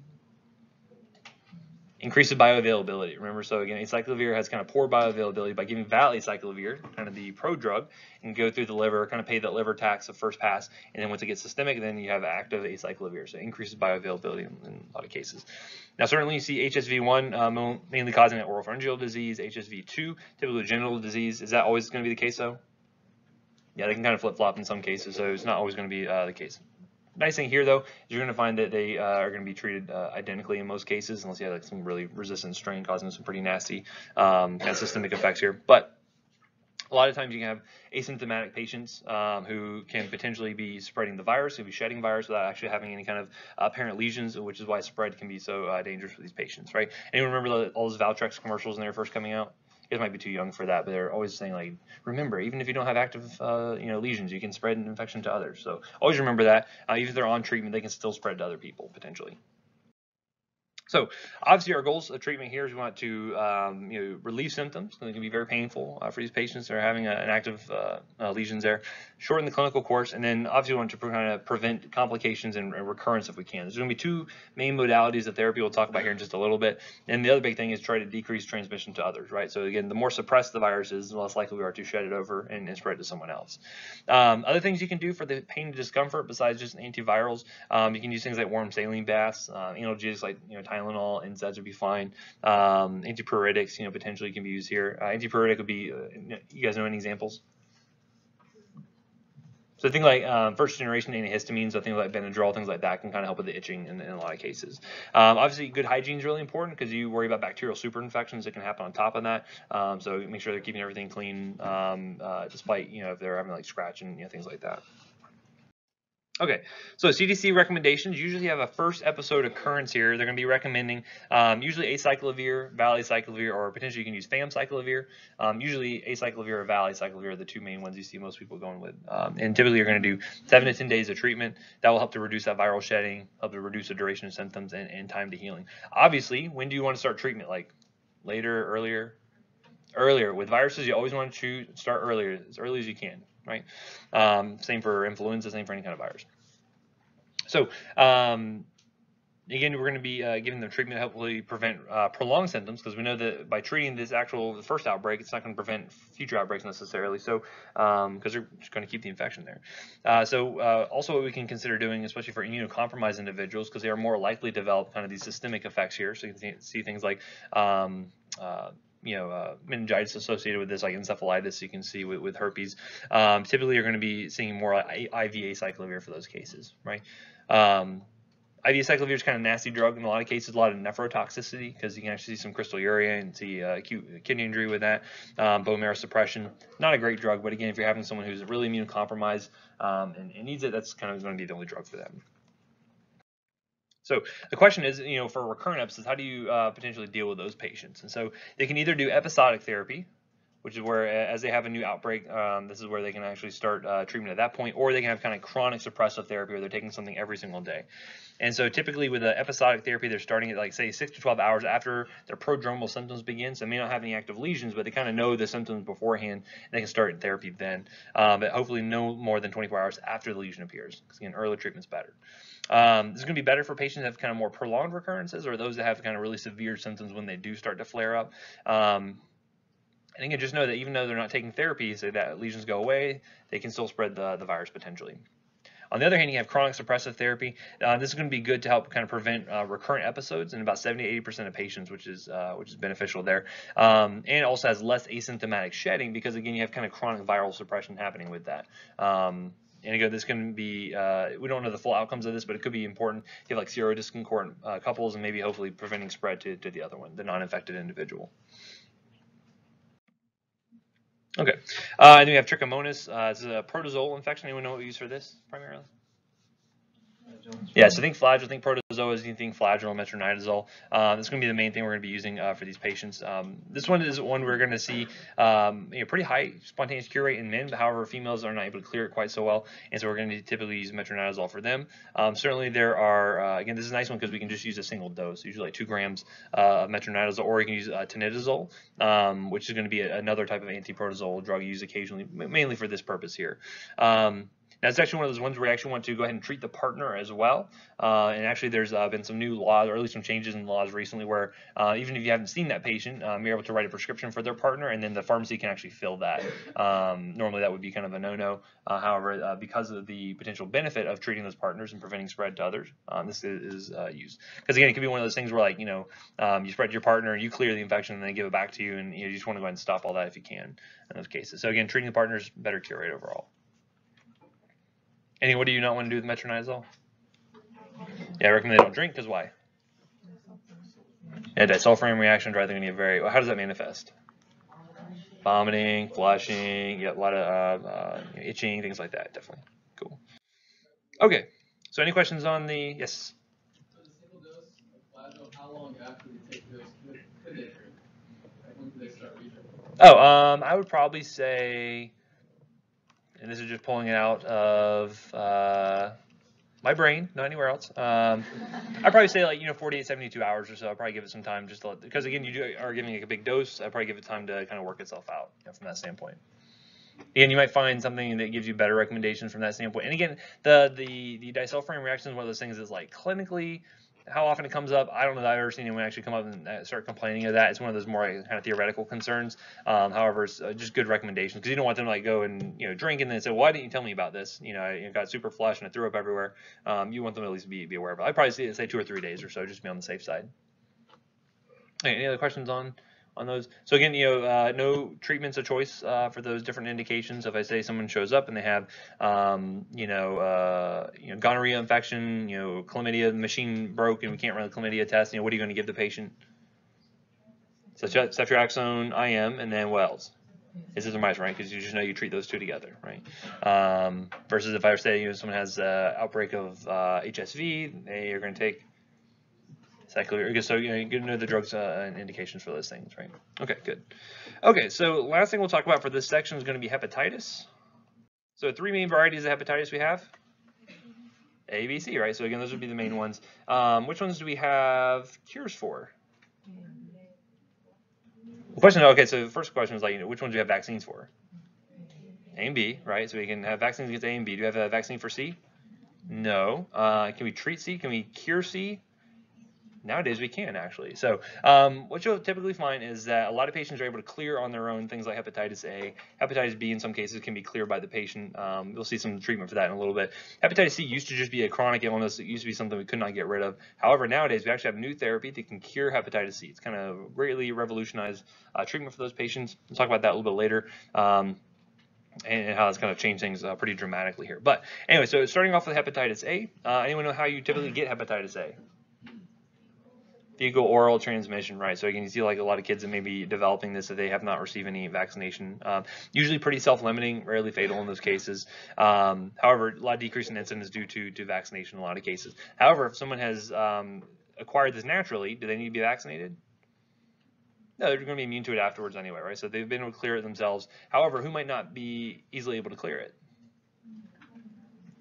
Increases bioavailability. Remember, so again, acyclovir has kind of poor bioavailability. By giving valacyclovir, kind of the prodrug, and go through the liver, kind of pay that liver tax of first pass, and then once it gets systemic, then you have active acyclovir. So it increases bioavailability in a lot of cases. Now, certainly you see HSV1 mainly causing oropharyngeal disease, HSV2 typically genital disease. Is that always going to be the case, though? Yeah, they can kind of flip-flop in some cases, so it's not always going to be the case. Nice thing here, though, is you're going to find that they are going to be treated identically in most cases, unless you have like some really resistant strain causing some pretty nasty kind of systemic effects here. But a lot of times you can have asymptomatic patients who can potentially be spreading the virus, who be shedding virus without actually having any kind of apparent lesions, which is why spread can be so dangerous for these patients, right? Anyone remember all those Valtrex commercials when they were first coming out? You guys might be too young for that, but they're always saying like, remember, even if you don't have active lesions, you can spread an infection to others. So always remember that. Even if they're on treatment, they can still spread to other people potentially. So obviously our goals of treatment here is we want to relieve symptoms. It can be very painful for these patients that are having an active lesions there. Shorten the clinical course, and then obviously we want to kind of prevent complications and recurrence if we can. There's going to be two main modalities of therapy we'll talk about here in just a little bit. And the other big thing is try to decrease transmission to others, right? So again, the more suppressed the virus is, the less likely we are to shed it over and spread to someone else. Other things you can do for the pain and discomfort besides just antivirals, you can use things like warm saline baths, analgesics like Tylenol, NSAIDs would be fine. Antipruritics, potentially can be used here. Antipruritic would be, you guys know any examples? So things like first generation antihistamines, so things like Benadryl, things like that can kind of help with the itching in a lot of cases. Obviously, good hygiene is really important because you worry about bacterial superinfections that can happen on top of that. So make sure they're keeping everything clean, despite if they're having like scratch and things like that. Okay, so CDC recommendations usually have a first episode occurrence here. They're going to be recommending usually acyclovir, valacyclovir, or potentially you can use famciclovir. Usually acyclovir or valacyclovir are the two main ones you see most people going with. And typically you're going to do 7 to 10 days of treatment. That will help to reduce that viral shedding, help to reduce the duration of symptoms and time to healing. Obviously, when do you want to start treatment? Like later, earlier? Earlier. With viruses, you always want to start earlier, as early as you can. Right? Same for influenza, same for any kind of virus. So again, we're going to be giving them treatment to hopefully prevent prolonged symptoms, because we know that by treating the first outbreak, it's not going to prevent future outbreaks necessarily. So because they're just going to keep the infection there. Also what we can consider doing, especially for immunocompromised individuals, because they are more likely to develop kind of these systemic effects here. So you can see things like meningitis associated with this, like encephalitis, you can see with herpes. Typically, you're going to be seeing more IV acyclovir for those cases, right? IV acyclovir is kind of a nasty drug in a lot of cases, a lot of nephrotoxicity because you can actually see some crystalluria and see acute kidney injury with that. Bone marrow suppression, not a great drug, but again, if you're having someone who's really immune compromised and needs it, that's kind of going to be the only drug for them. So the question is, for recurrent episodes, how do you potentially deal with those patients? And so they can either do episodic therapy, which is where as they have a new outbreak, this is where they can actually start treatment at that point, or they can have kind of chronic suppressive therapy where they're taking something every single day. And so typically with the episodic therapy, they're starting at like say 6 to 12 hours after their prodromal symptoms begin. So they may not have any active lesions, but they kind of know the symptoms beforehand, and they can start therapy then. But hopefully no more than 24 hours after the lesion appears, because again, early treatment's better. This is going to be better for patients that have kind of more prolonged recurrences or those that have kind of really severe symptoms when they do start to flare up. And again, just know that even though they're not taking therapy, so that lesions go away, they can still spread the virus potentially. On the other hand, you have chronic suppressive therapy. This is going to be good to help kind of prevent recurrent episodes in about 70 to 80% of patients, which is beneficial there. And it also has less asymptomatic shedding because again, you have kind of chronic viral suppression happening with that. And again, this can be, we don't know the full outcomes of this, but it could be important if you have like serodiscordant couples and maybe hopefully preventing spread to the other one, the non-infected individual. Okay, and then we have trichomonas. It's a protozoal infection. Anyone know what we use for this primarily? Yeah, so think flagell, think protozoas, you think flagell, metronidazole. This is going to be the main thing we're going to be using for these patients. This one is one we're going to see pretty high spontaneous cure rate in men, but however, females are not able to clear it quite so well, and so we're going to typically use metronidazole for them. Certainly there are, again, this is a nice one because we can just use a single dose, usually like 2 grams of metronidazole, or you can use tinidazole, which is going to be another type of antiprotozoal drug used occasionally, mainly for this purpose here. Now, it's actually one of those ones where you actually want to go ahead and treat the partner as well. And actually, there's been some new laws, or at least some changes in laws recently where even if you haven't seen that patient, you're able to write a prescription for their partner, and then the pharmacy can actually fill that. Normally, that would be kind of a no-no. However, because of the potential benefit of treating those partners and preventing spread to others, this is used. Because again, it could be one of those things where, like, you spread to your partner, you clear the infection, and they give it back to you, and you just want to go ahead and stop all that if you can in those cases. So again, treating the partners, better cure rate overall. What do you not want to do with metronidazole? Yeah, I recommend they don't drink, because why? Yeah, disulfiram reaction, dry thing, very. Well, how does that manifest? Vomiting, flushing, a lot of itching, things like that, definitely. Cool. Okay, so any questions on the, yes? So the single dose of flagell, how long after we take the dose could they drink? Like when could they start reaching? Oh, I would probably say, and this is just pulling it out of my brain, not anywhere else. I'd probably say like 48, 72 hours or so. I'd probably give it some time just to because again you are giving like a big dose. I'd probably give it time to kind of work itself out from that standpoint. Again, you might find something that gives you better recommendations from that standpoint. And again, the disulfiram reaction is one of those things that's like clinically, how often it comes up, I don't know that I've ever seen anyone actually come up and start complaining of that. It's one of those more kind of theoretical concerns. However, it's just good recommendations because you don't want them to like go and drink and then say, why didn't you tell me about this? I got super flush and I threw up everywhere. You want them to at least be aware of it. I'd probably say 2 or 3 days or so, just to be on the safe side. Okay, any other questions on those? So again, no treatments of choice for those different indications. If I say someone shows up and they have, gonorrhea infection, chlamydia, the machine broke and we can't run the chlamydia test, what are you going to give the patient? So ceftriaxone, IM, and then what else? Azithromycin, right? Because you just know you treat those two together, right? Versus if I say someone has an outbreak of HSV, they are going to take cyclovir. So you good to know the drugs and indications for those things, right? Okay, good. Okay, so last thing we'll talk about for this section is going to be hepatitis. So 3 main varieties of hepatitis we have. A, B, C, right? So again, those would be the main ones. Which ones do we have cures for? The question, okay, so the first question is like, which ones do you have vaccines for? A and B, right? So we can have vaccines against A and B. Do you have a vaccine for C? No. Can we treat C? Can we cure C? Nowadays we can actually. So what you'll typically find is that a lot of patients are able to clear on their own things like hepatitis A. Hepatitis B in some cases can be cleared by the patient. You'll see some treatment for that in a little bit. Hepatitis C used to just be a chronic illness. It used to be something we could not get rid of. However, nowadays we actually have new therapy that can cure hepatitis C. It's kind of greatly revolutionized treatment for those patients. We'll talk about that a little bit later. and how it's going to change things pretty dramatically here. But anyway, so starting off with hepatitis A, anyone know how you typically get hepatitis A? Fecal oral transmission, right? So again, you see like a lot of kids that may be developing this if they have not received any vaccination. Usually pretty self-limiting, rarely fatal in those cases. However, a lot of decrease in incidence due to vaccination in a lot of cases. However, if someone has acquired this naturally, do they need to be vaccinated? No, they're going to be immune to it afterwards anyway, right? So they've been able to clear it themselves. However, who might not be easily able to clear it?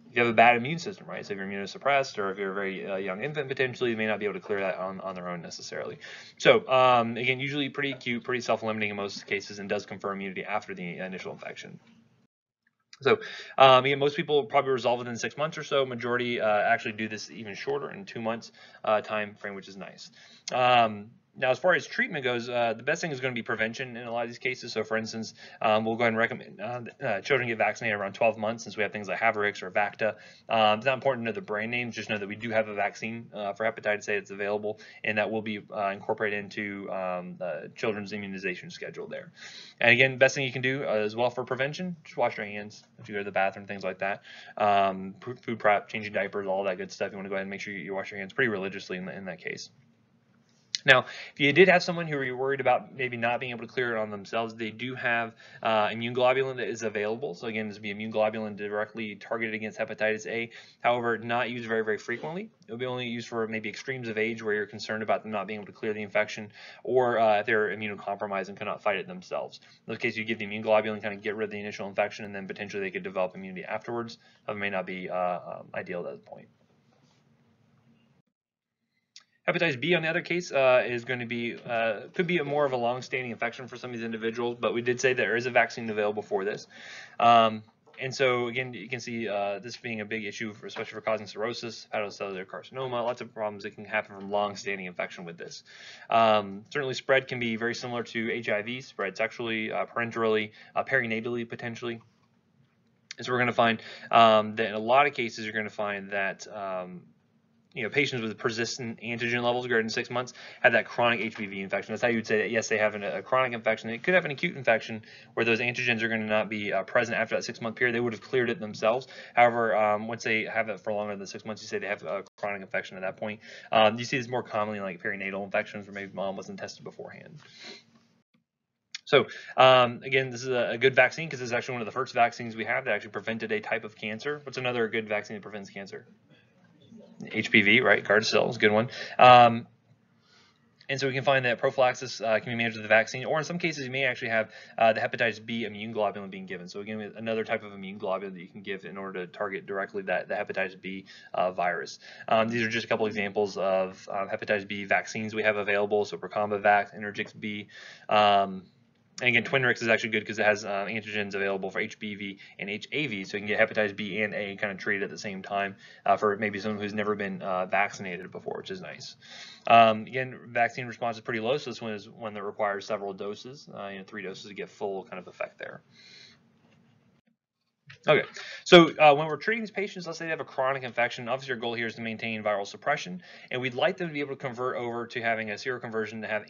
If you have a bad immune system, right? So if you're immunosuppressed or if you're a very young infant, potentially, you may not be able to clear that on their own necessarily. So again, usually pretty acute, pretty self-limiting in most cases, and does confer immunity after the initial infection. So again, most people probably resolve within 6 months or so. Majority actually do this even shorter, in 2 months time frame, which is nice. Now, as far as treatment goes, the best thing is going to be prevention in a lot of these cases. So, for instance, we'll go ahead and recommend children get vaccinated around 12 months, since we have things like Haverix or Vacta. It's not important to know the brand names, just know that we do have a vaccine for hepatitis A that's available, and that will be incorporated into children's immunization schedule there. And again, best thing you can do as well for prevention, just wash your hands if you go to the bathroom, things like that. Food prep, changing diapers, all that good stuff. You want to go ahead and make sure you wash your hands pretty religiously in that case. Now, if you did have someone who you're worried about maybe not being able to clear it on themselves, they do have immune globulin that is available. So again, this would be immune globulin directly targeted against hepatitis A. However, not used very, very frequently. It will be only used for maybe extremes of age where you're concerned about them not being able to clear the infection, or if they're immunocompromised and cannot fight it themselves. In those cases, you give the immune globulin, kind of get rid of the initial infection, and then potentially they could develop immunity afterwards. It may not be ideal at that point. Hepatitis B, on the other case, is going to be could be more of a long-standing infection for some of these individuals, but we did say there is a vaccine available for this. And so again, you can see this being a big issue, especially for causing cirrhosis, hepatocellular carcinoma, lots of problems that can happen from long-standing infection with this. Certainly, spread can be very similar to HIV, spread sexually, parenterally, perinatally potentially. And so we're going to find that in a lot of cases, you're going to find that patients with persistent antigen levels greater than 6 months have that chronic HBV infection. That's how you would say that, yes, they have a chronic infection. They could have an acute infection where those antigens are going to not be present after that 6-month period. They would have cleared it themselves. However, once they have it for longer than 6 months, you say they have a chronic infection at that point. You see this more commonly in like perinatal infections where maybe mom wasn't tested beforehand. So again, this is a good vaccine because this is actually one of the first vaccines we have that actually prevented a type of cancer. What's another good vaccine that prevents cancer? HPV, right? Gardasil is a good one. And so we can find that prophylaxis can be managed with the vaccine, or in some cases you may actually have the hepatitis B immune globulin being given. So again, another type of immune globulin that you can give in order to target directly the hepatitis B virus. These are just a couple examples of hepatitis B vaccines we have available. So Procambavax, Integrase B. And again, Twinrix is actually good because it has antigens available for HBV and HAV, so you can get hepatitis B and A kind of treated at the same time for maybe someone who's never been vaccinated before, which is nice. Again, vaccine response is pretty low, so this one is one that requires several doses, 3 doses to get full kind of effect there. Okay, so when we're treating these patients, let's say they have a chronic infection, obviously our goal here is to maintain viral suppression, and we'd like them to be able to convert over to having a seroconversion to have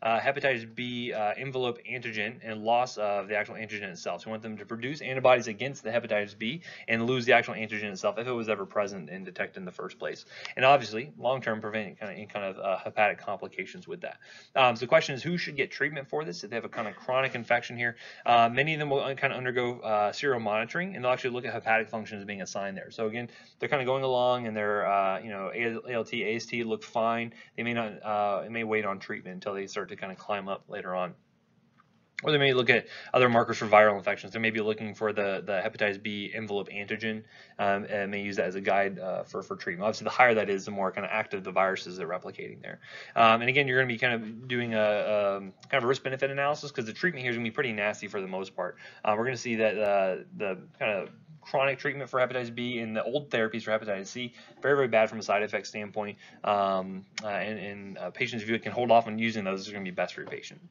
hepatitis B envelope antigen and loss of the actual antigen itself. So we want them to produce antibodies against the hepatitis B and lose the actual antigen itself if it was ever present and detected in the first place. And obviously, long-term prevent any kind of hepatic complications with that. So the question is, who should get treatment for this if they have a kind of chronic infection here? Many of them will kind of undergo serial monitoring, and they'll actually look at hepatic function as being a sign there. So again, they're kind of going along, and their ALT, AST look fine. They may not, it may wait on treatment until they start to kind of climb up later on. Or they may look at other markers for viral infections. They may be looking for the hepatitis B envelope antigen and may use that as a guide for treatment. Obviously, the higher that is, the more kind of active the viruses are replicating there. And again, you're going to be kind of doing a kind of a risk-benefit analysis because the treatment here is going to be pretty nasty for the most part. We're going to see that the kind of chronic treatment for hepatitis B and the old therapies for hepatitis C, very, very bad from a side effect standpoint. And patients, if you can hold off on using those, is going to be best for your patient.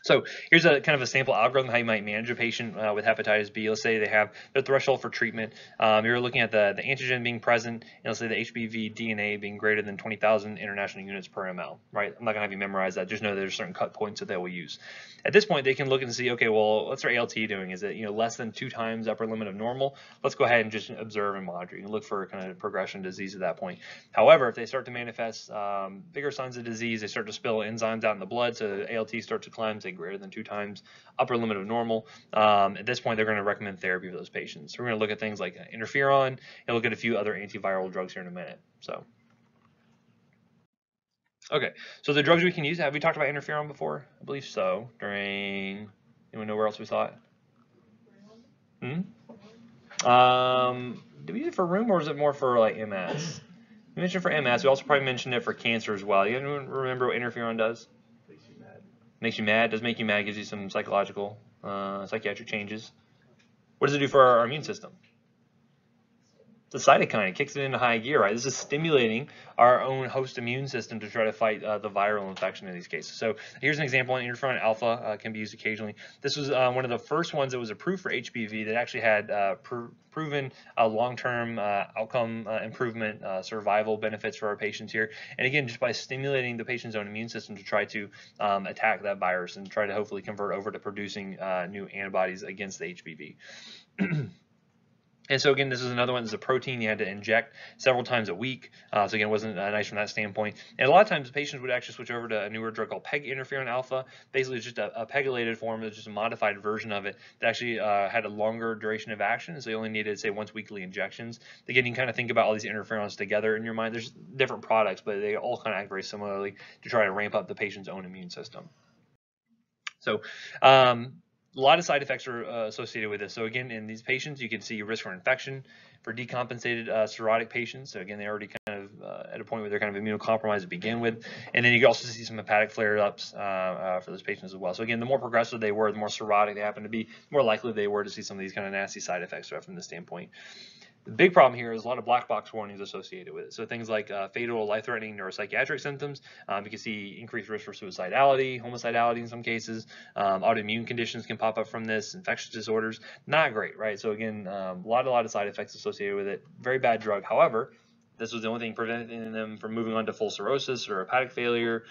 So here's a kind of a sample algorithm how you might manage a patient with hepatitis B. Let's say they have their threshold for treatment. You're looking at the antigen being present, and let's say the HBV DNA being greater than 20,000 international units per ml, right? I'm not gonna have you memorize that. Just know there's certain cut points that they will use. At this point, they can look and see, okay, well, what's their ALT doing? Is it less than 2 times upper limit of normal? Let's go ahead and just observe and monitor. You can look for kind of progression disease at that point. However, if they start to manifest bigger signs of disease, they start to spill enzymes out in the blood, so the ALT starts to climb, say greater than 2 times upper limit of normal. At this point, they're going to recommend therapy for those patients. So we're going to look at things like interferon and look at a few other antiviral drugs here in a minute. So, okay, so the drugs we can use, have we talked about interferon before? I believe so. Anyone know where else we saw it? Did we use it for rheum or was it more for like MS? We mentioned for MS. We also probably mentioned it for cancer as well. You remember what interferon does? Makes you mad. Does make you mad. Gives you some psychological, psychiatric changes. What does it do for our immune system? It's a cytokine. It kicks it into high gear, right? This is stimulating our own host immune system to try to fight the viral infection in these cases. So here's an example. Interferon alpha can be used occasionally. This was one of the first ones that was approved for HBV that actually had proven long-term outcome improvement, survival benefits for our patients here. And again, just by stimulating the patient's own immune system to try to attack that virus and try to hopefully convert over to producing new antibodies against the HBV. And so again, this is another one. This is a protein you had to inject several times a week. So again, it wasn't nice from that standpoint. And a lot of times, patients would actually switch over to a newer drug called PEG interferon alpha. Basically, it's just a pegylated form. It's just a modified version of it that actually had a longer duration of action. So you only needed, say, once weekly injections. Again, you can kind of think about all these interferons together in your mind. There's different products, but they all kind of act very similarly to try to ramp up the patient's own immune system. So, a lot of side effects are associated with this. So again, in these patients, you can see risk for infection for decompensated cirrhotic patients. So again, they're already kind of at a point where they're kind of immunocompromised to begin with. And then you can also see some hepatic flare-ups for those patients as well. So again, the more progressive they were, the more cirrhotic they happen to be, the more likely they were to see some of these kind of nasty side effects from this standpoint. The big problem here is a lot of black box warnings associated with it. So things like fatal, life-threatening neuropsychiatric symptoms. You can see increased risk for suicidality, homicidality in some cases. Autoimmune conditions can pop up from this. Infectious disorders, not great, right? So again, a lot of side effects associated with it. Very bad drug. However, this was the only thing preventing them from moving on to full cirrhosis or hepatic failure,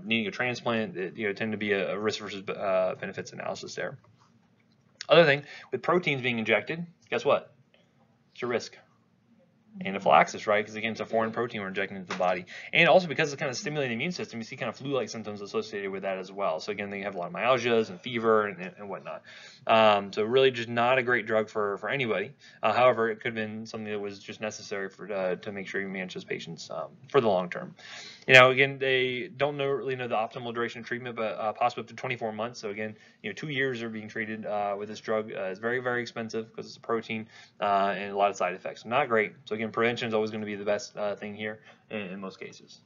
needing a transplant. It tend to be a risk versus benefits analysis there. Other thing, with proteins being injected, guess what? It's your risk. Anaphylaxis, right? Because again, it's a foreign protein we're injecting into the body. And also because it's kind of stimulating the immune system, you see kind of flu-like symptoms associated with that as well. So again, they have a lot of myalgias and fever and whatnot. So really just not a great drug for anybody. However, it could have been something that was just necessary to make sure you manage those patients for the long term. Again, they don't really know the optimal duration of treatment, but possibly up to 24 months. So again, 2 years are being treated with this drug. It's very, very expensive because it's a protein and a lot of side effects. Not great. So again, prevention is always going to be the best thing here in most cases.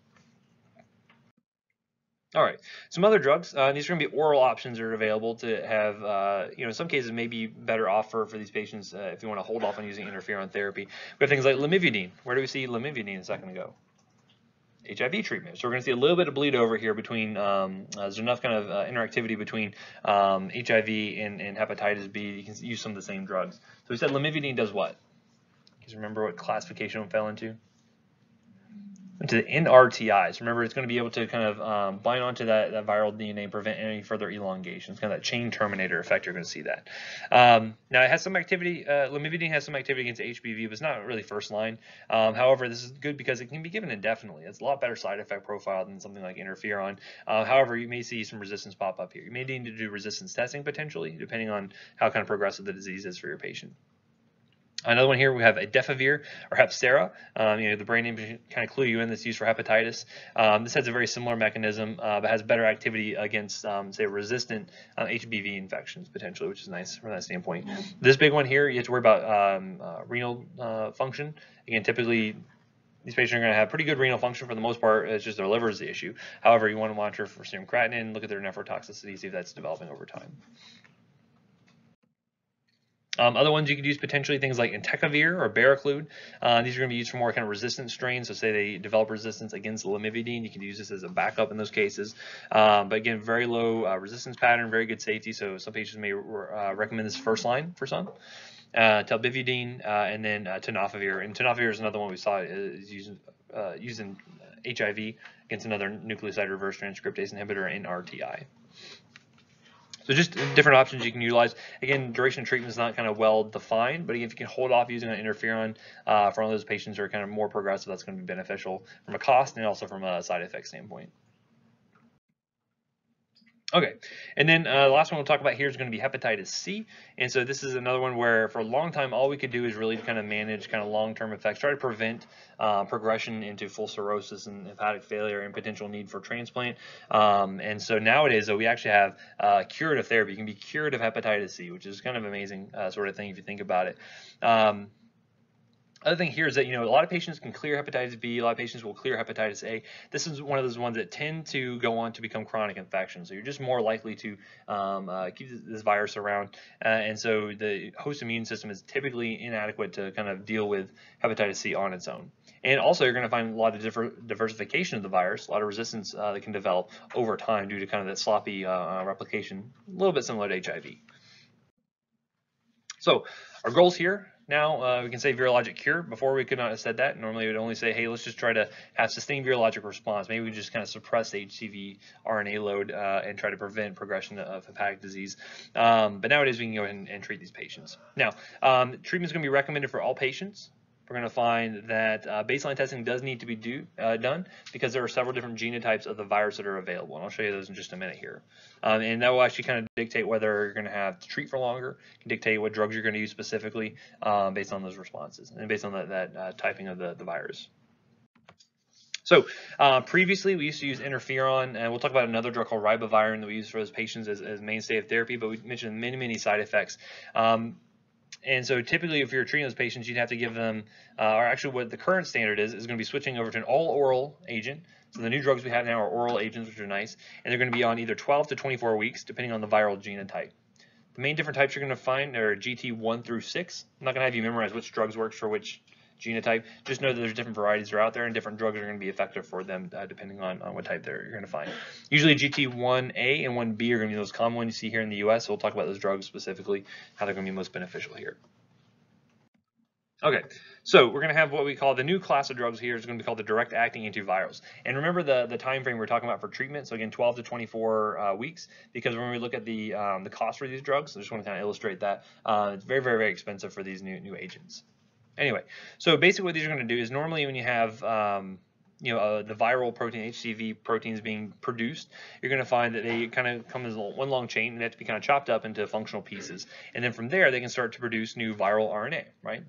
All right, some other drugs. These are going to be oral options that are available to have, in some cases, maybe better offer for these patients if you want to hold off on using interferon therapy. We have things like lamivudine. Where do we see lamivudine a second ago? HIV treatment. So we're going to see a little bit of bleed over here between, there's enough kind of interactivity between HIV and hepatitis B. You can use some of the same drugs. So we said lamivudine does what? You guys remember what classification it fell into? Into the NNRTIs. Remember, it's going to be able to kind of bind onto that viral DNA and prevent any further elongation. It's kind of that chain terminator effect. You're going to see that. Now, it has some activity. Lamivudine has some activity against HBV, but it's not really first line. However, this is good because it can be given indefinitely. It's a lot better side effect profile than something like interferon. However, you may see some resistance pop up here. You may need to do resistance testing potentially, depending on how kind of progressive the disease is for your patient. Another one here, we have Adefovir or Hepstera. The brand name should kind of clue you in. That's used for hepatitis. This has a very similar mechanism, but has better activity against, say, resistant HBV infections potentially, which is nice from that standpoint. This big one here, you have to worry about renal function. Again, typically, these patients are going to have pretty good renal function for the most part. It's just their liver is the issue. However, you want to monitor for serum creatinine, look at their nephrotoxicity, see if that's developing over time. Other ones you could use potentially things like entecavir or baraclude. These are going to be used for more kind of resistant strains. So say they develop resistance against lamivudine, you can use this as a backup in those cases. But again, very low resistance pattern, very good safety. So some patients may recommend this first line for some. Telbivudine, and then tenofovir. And tenofovir is another one we saw is used in HIV against another nucleoside reverse transcriptase inhibitor, NNRTI. So just different options you can utilize. Again, duration of treatment is not kind of well defined, but again, if you can hold off using an interferon for one of those patients who are kind of more progressive, that's going to be beneficial from a cost and also from a side effect standpoint. Okay, and then the last one we'll talk about here is going to be hepatitis C. And so this is another one where for a long time, all we could do is really kind of manage kind of long-term effects, try to prevent progression into full cirrhosis and hepatic failure and potential need for transplant. And so nowadays, though, we actually have curative therapy. You can be cured of hepatitis C, which is kind of amazing sort of thing if you think about it. Other thing here is that, a lot of patients can clear hepatitis B, a lot of patients will clear hepatitis A. This is one of those ones that tend to go on to become chronic infections. So you're just more likely to keep this virus around. And so the host immune system is typically inadequate to kind of deal with hepatitis C on its own. And also you're going to find a lot of diversification of the virus, a lot of resistance that can develop over time due to kind of that sloppy replication, a little bit similar to HIV. So our goals here. Now we can say virologic cure. Before we could not have said that. Normally we would only say, hey, let's just try to have sustained virologic response. Maybe we just kind of suppress the HCV RNA load and try to prevent progression of hepatic disease. But nowadays we can go ahead and treat these patients. Now, treatment is going to be recommended for all patients. We're going to find that baseline testing does need to be done because there are several different genotypes of the virus that are available. And I'll show you those in just a minute here. And that will actually kind of dictate whether you're going to have to treat for longer, can dictate what drugs you're going to use specifically based on those responses and based on that typing of the virus. So previously we used to use interferon, and we'll talk about another drug called ribavirin that we use for those patients as mainstay of therapy, but we mentioned many side effects. And so typically if you're treating those patients, you'd have to give them, or actually what the current standard is going to be switching over to an all-oral agent. So the new drugs we have now are oral agents, which are nice, and they're going to be on either 12 to 24 weeks, depending on the viral genotype. The main different types you're going to find are GT1 through 6. I'm not going to have you memorize which drugs works for which genotype. Just know that there's different varieties that are out there, and different drugs are going to be effective for them depending on what type you're going to find. Usually GT1A and 1B are going to be the most common ones you see here in the US, so we'll talk about those drugs specifically, how they're going to be most beneficial here. Okay, so we're going to have what we call the new class of drugs here is going to be called the direct-acting antivirals. And remember the time frame we're talking about for treatment, so again 12 to 24 weeks, because when we look at the cost for these drugs, I just want to kind of illustrate that, it's very expensive for these new agents. Anyway, so basically what these are going to do is normally when you have the viral protein, HCV proteins being produced, you're going to find that they kind of come as one long chain and they have to be kind of chopped up into functional pieces. And then from there, they can start to produce new viral RNA, right?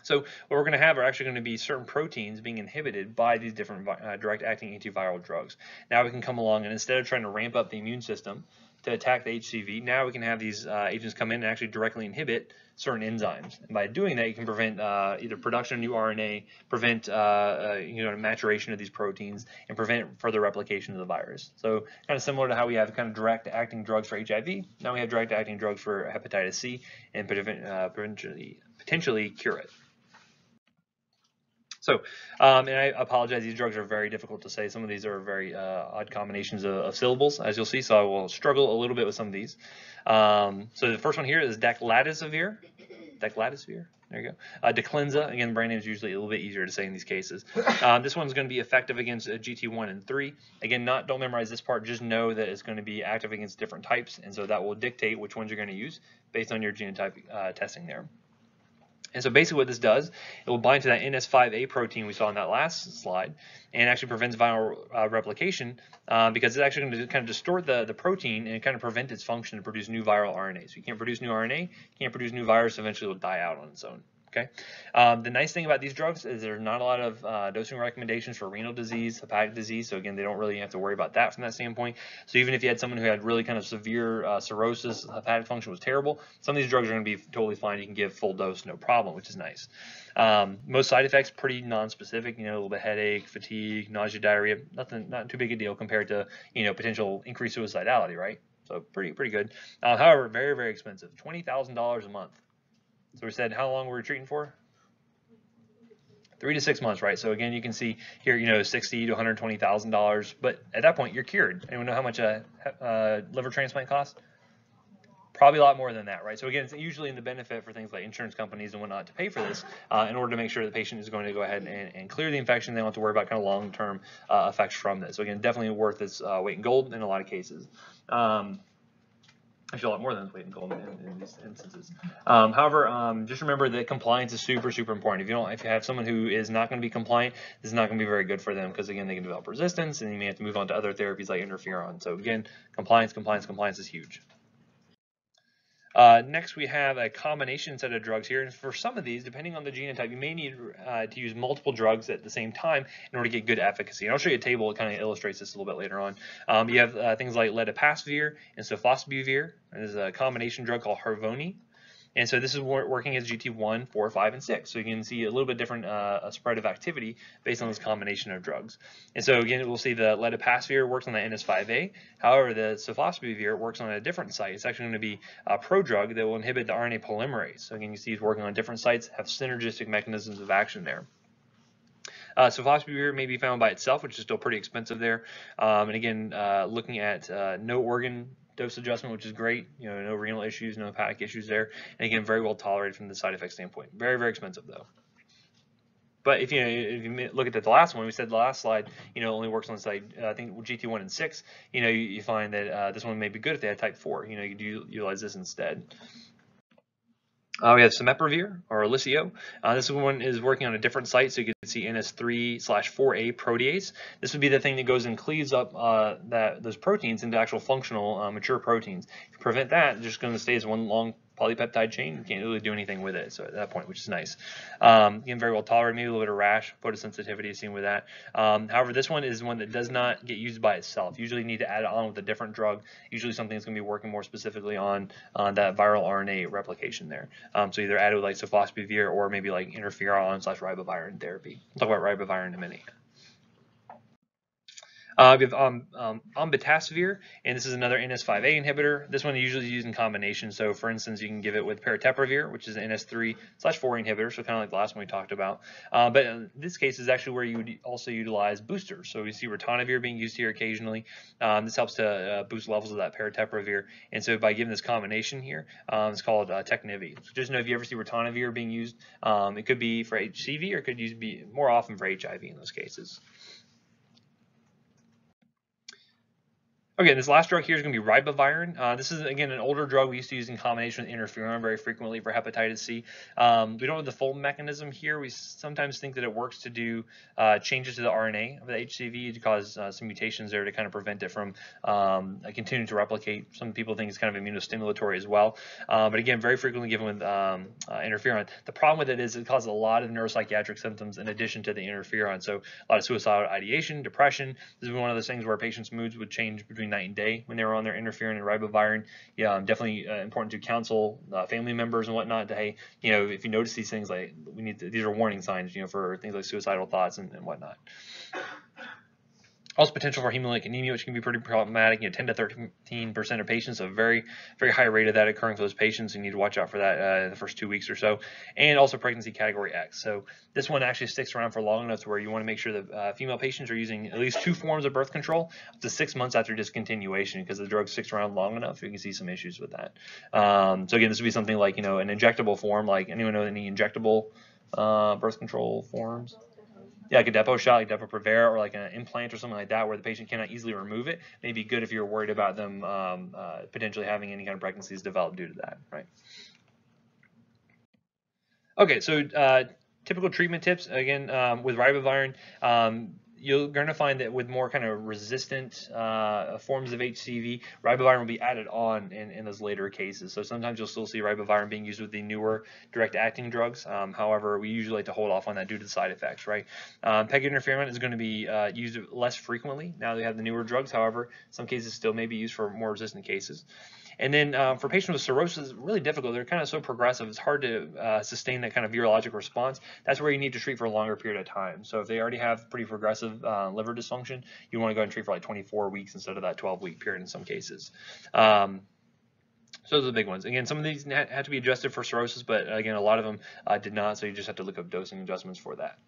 So what we're going to have are actually going to be certain proteins being inhibited by these different direct-acting antiviral drugs. Now we can come along and instead of trying to ramp up the immune system to attack the HCV, now we can have these agents come in and actually directly inhibit certain enzymes. And by doing that, you can prevent either production of new RNA, prevent maturation of these proteins, and prevent further replication of the virus. So kind of similar to how we have kind of direct-acting drugs for HIV, now we have direct-acting drugs for hepatitis C and potentially cure it. So, and I apologize, these drugs are very difficult to say. Some of these are very odd combinations of syllables, as you'll see, so I will struggle a little bit with some of these. So the first one here is Decladisivir. There you go. Declenza, again, the brand name is usually a little bit easier to say in these cases. This one's going to be effective against GT1 and 3. Again, don't memorize this part, just know that it's going to be active against different types, and so that will dictate which ones you're going to use based on your genotype testing there. And so basically what this does, it will bind to that NS5A protein we saw in that last slide and actually prevents viral replication because it's actually going to kind of distort the protein and kind of prevent its function to produce new viral RNA. So you can't produce new RNA, you can't produce new virus, eventually it will die out on its own. Okay. The nice thing about these drugs is there's not a lot of dosing recommendations for renal disease, hepatic disease. So again, they don't really have to worry about that from that standpoint. So even if you had someone who had really kind of severe cirrhosis, hepatic function was terrible, some of these drugs are going to be totally fine. You can give full dose, no problem, which is nice. Most side effects pretty non-specific. A little bit of headache, fatigue, nausea, diarrhea. Not too big a deal compared to potential increased suicidality, right? So pretty good. However, very expensive. $20,000 a month. So we said how long were we treating for? 3 to 6 months, right? So again, you can see here, $60,000 to $120,000. But at that point, you're cured. Anyone know how much a liver transplant costs? Probably a lot more than that, right? So again, it's usually in the benefit for things like insurance companies and whatnot to pay for this in order to make sure the patient is going to go ahead and clear the infection. They don't have to worry about kind of long-term effects from this. So again, definitely worth its weight in gold in a lot of cases. Actually, a lot more than its weight in gold in these instances. However, just remember that compliance is super important. If you have someone who is not going to be compliant, this is not going to be very good for them because again, they can develop resistance and you may have to move on to other therapies like interferon. So again, compliance is huge. Next, we have a combination set of drugs here. And for some of these, depending on the genotype, you may need to use multiple drugs at the same time in order to get good efficacy. And I'll show you a table that kind of illustrates this a little bit later on. You have things like ledipasvir and sofosbuvir. There's a combination drug called Harvoni. And so this is working as GT1, 4, 5, and 6. So you can see a little bit different spread of activity based on this combination of drugs. And so again, we'll see the ledipasvir works on the NS5A. However, the sofosbuvir works on a different site. It's actually going to be a prodrug that will inhibit the RNA polymerase. So again, you see it's working on different sites, have synergistic mechanisms of action there. Sofosbuvir may be found by itself, which is still pretty expensive there. And again, looking at no organ dose adjustment, which is great. No renal issues, no hepatic issues there. And again, very well tolerated from the side effect standpoint. Very expensive though. But if you look at the last one, we said the last slide, only works on site, I think GT1 and 6. You find that this one may be good if they had type 4. You could utilize this instead. We have Semeprovir or Alisio. This one is working on a different site, so you can see NS3/4A protease. This would be the thing that goes and cleaves up those proteins into actual functional mature proteins. To prevent that, it's just going to stay as one long polypeptide chain. You can't really do anything with it. So at that point, which is nice. Again, very well tolerated. Maybe a little bit of rash, photosensitivity is seen with that. However, this one is one that does not get used by itself. Usually you need to add it on with a different drug. Usually something that's going to be working more specifically on that viral RNA replication there. So either add it with like sofosbuvir or maybe like interferon/ribavirin therapy. We'll talk about ribavirin in a minute. We have Ombitasvir, and this is another NS5A inhibitor. This one is usually used in combination. So, for instance, you can give it with Paratepravir, which is an NS3/4 inhibitor, so kind of like the last one we talked about. But in this case is actually where you would also utilize boosters. So we see ritonavir being used here occasionally. This helps to boost levels of that Paratepravir. And so by giving this combination here, it's called Technivi. So just know if you ever see ritonavir being used, it could be for HCV or it could be more often for HIV in those cases. Okay, this last drug here is going to be ribavirin. This is, again, an older drug we used to use in combination with interferon very frequently for hepatitis C. We don't have the full mechanism here. We sometimes think that it works to do changes to the RNA of the HCV to cause some mutations there to kind of prevent it from continuing to replicate. Some people think it's kind of immunostimulatory as well. But again, very frequently given with interferon. The problem with it is it causes a lot of neuropsychiatric symptoms in addition to the interferon. So a lot of suicidal ideation, depression. This is one of those things where patients' moods would change between night and day when they were on their interferon and ribavirin. Yeah, definitely important to counsel family members and whatnot to, hey, if you notice these things, like these are warning signs, for things like suicidal thoughts and whatnot. Also potential for hemolytic anemia, which can be pretty problematic. 10 to 13% of patients, a very high rate of that occurring for those patients. You need to watch out for that in the first 2 weeks or so. And also pregnancy category X. So this one actually sticks around for long enough to where you want to make sure that female patients are using at least 2 forms of birth control up to 6 months after discontinuation, because the drug sticks around long enough. You can see some issues with that. So again, this would be something like an injectable form. Like, anyone know any injectable birth control forms? Yeah, like a depot shot, like Depo-Provera, or like an implant or something like that, where the patient cannot easily remove it. May be good if you're worried about them potentially having any kind of pregnancies develop due to that, right? Okay, so typical treatment tips, again, with ribavirin. You're going to find that with more kind of resistant forms of HCV, ribavirin will be added on in those later cases. So sometimes you'll still see ribavirin being used with the newer direct-acting drugs. However, we usually like to hold off on that due to the side effects, right? Peg interferon is going to be used less frequently now that we have the newer drugs. However, some cases still may be used for more resistant cases. And then for patients with cirrhosis, really difficult. They're kind of so progressive. It's hard to sustain that kind of virologic response. That's where you need to treat for a longer period of time. So if they already have pretty progressive liver dysfunction, you want to go and treat for like 24 weeks instead of that 12-week period in some cases. So those are the big ones. Again, some of these had to be adjusted for cirrhosis, but again, a lot of them did not, so you just have to look up dosing adjustments for that.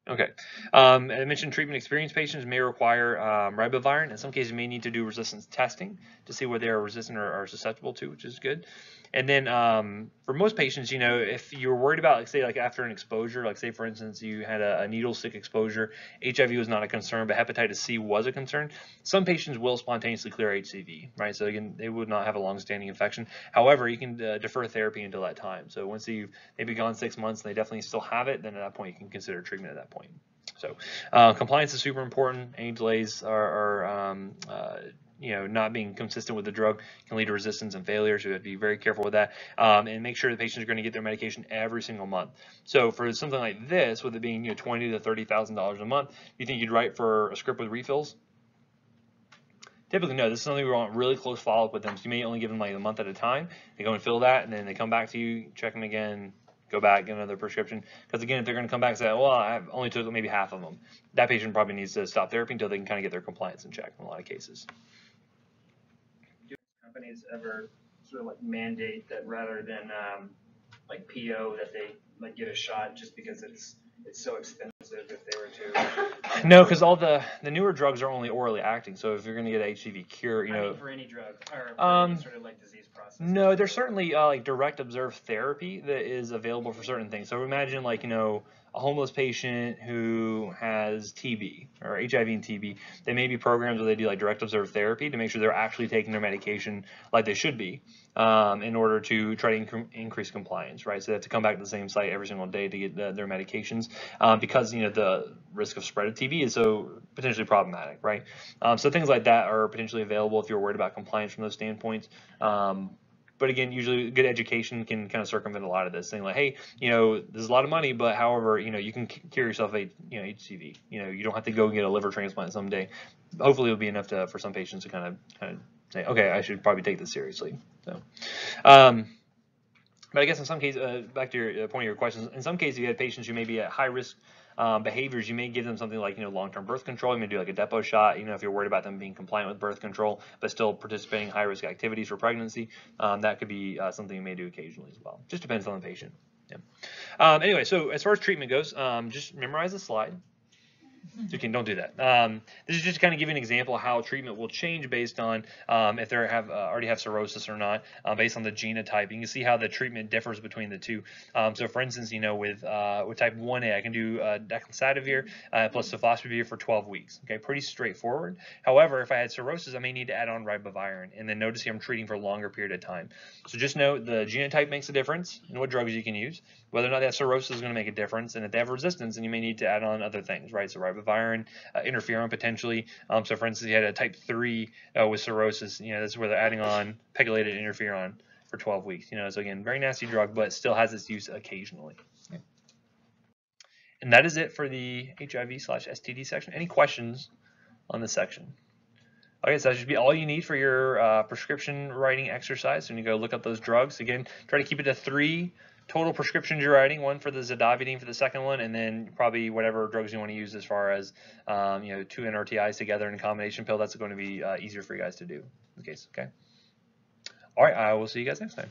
Okay. I mentioned treatment experienced patients may require ribavirin. In some cases, you may need to do resistance testing to see what they are resistant or susceptible to, which is good. And then for most patients, you know, if you're worried about, like, say, like after an exposure, like say, for instance, you had a needle stick exposure, HIV was not a concern, but hepatitis C was a concern. Some patients will spontaneously clear HCV, right? So again, they would not have a long-standing infection. However, you can defer therapy until that time. So once you've maybe gone 6 months and they definitely still have it, then at that point you can consider treatment at that point. So compliance is super important. Any delays are you know, not being consistent with the drug can lead to resistance and failure, so you have to be very careful with that, and make sure the patients are going to get their medication every single month. So for something like this, with it being, you know, $20,000 to $30,000 a month, you think you'd write for a script with refills? Typically, no. This is something we want really close follow-up with them, so you may only give them like a month at a time. They go and fill that, and then they come back to you, check them again, go back, get another prescription. Because again, if they're going to come back and say, well, I only took maybe half of them, that patient probably needs to stop therapy until they can kind of get their compliance in check in a lot of cases. Companies ever sort of like mandate that rather than like PO that they like get a shot just because it's so expensive if they were to? No, because all the newer drugs are only orally acting. So if you're going to get an HCV cure, you know, I mean, for any drug or for any sort of like disease process. No, there's certainly like direct observed therapy that is available for certain things. So imagine, like, you know, a homeless patient who has TB or HIV and TB. They may be programs where they do like direct observed therapy to make sure they're actually taking their medication like they should be, in order to try to increase compliance, right? So they have to come back to the same site every single day to get their medications, because, you know, the risk of spread of TB is so potentially problematic, right? So things like that are potentially available if you're worried about compliance from those standpoints. But again, usually good education can kind of circumvent a lot of this, saying like, hey, you know, there's a lot of money, but however, you know, you can cure yourself HCV. You know, you don't have to go get a liver transplant someday. Hopefully, it'll be enough for some patients to kind of say, okay, I should probably take this seriously. So, but I guess in some cases, back to your point of your questions, in some cases you had patients who may be at high risk behaviors. You may give them something like, you know, long-term birth control. You may do like a depot shot, you know, if you're worried about them being compliant with birth control, but still participating in high-risk activities for pregnancy. That could be something you may do occasionally as well. Just depends on the patient. Yeah. Anyway, so as far as treatment goes, just memorize the slide. So you don't do that. This is just to kind of give you an example of how treatment will change based on if they already have cirrhosis or not, based on the genotype. You can see how the treatment differs between the two. So for instance, you know, with type 1A, I can do declincidovir plus sofosbuvir for 12 weeks. Okay, pretty straightforward. However, if I had cirrhosis, I may need to add on ribavirin. And then notice here I'm treating for a longer period of time. So just note the genotype makes a difference in what drugs you can use. Whether or not they have cirrhosis is going to make a difference. And if they have resistance, then you may need to add on other things, right? So ribavirin, interferon potentially. So for instance, you had a type 3 with cirrhosis, you know, this is where they're adding on pegylated interferon for 12 weeks. You know, so again, very nasty drug, but still has its use occasionally. Okay. And that is it for the HIV/STD section. Any questions on this section? Okay, so that should be all you need for your prescription writing exercise. So when you go look up those drugs, again, try to keep it to 3 total prescriptions you're writing, 1 for the zidovudine for the second one, and then probably whatever drugs you want to use as far as, you know, 2 NRTIs together in a combination pill. That's going to be easier for you guys to do in the case, okay? All right, I will see you guys next time.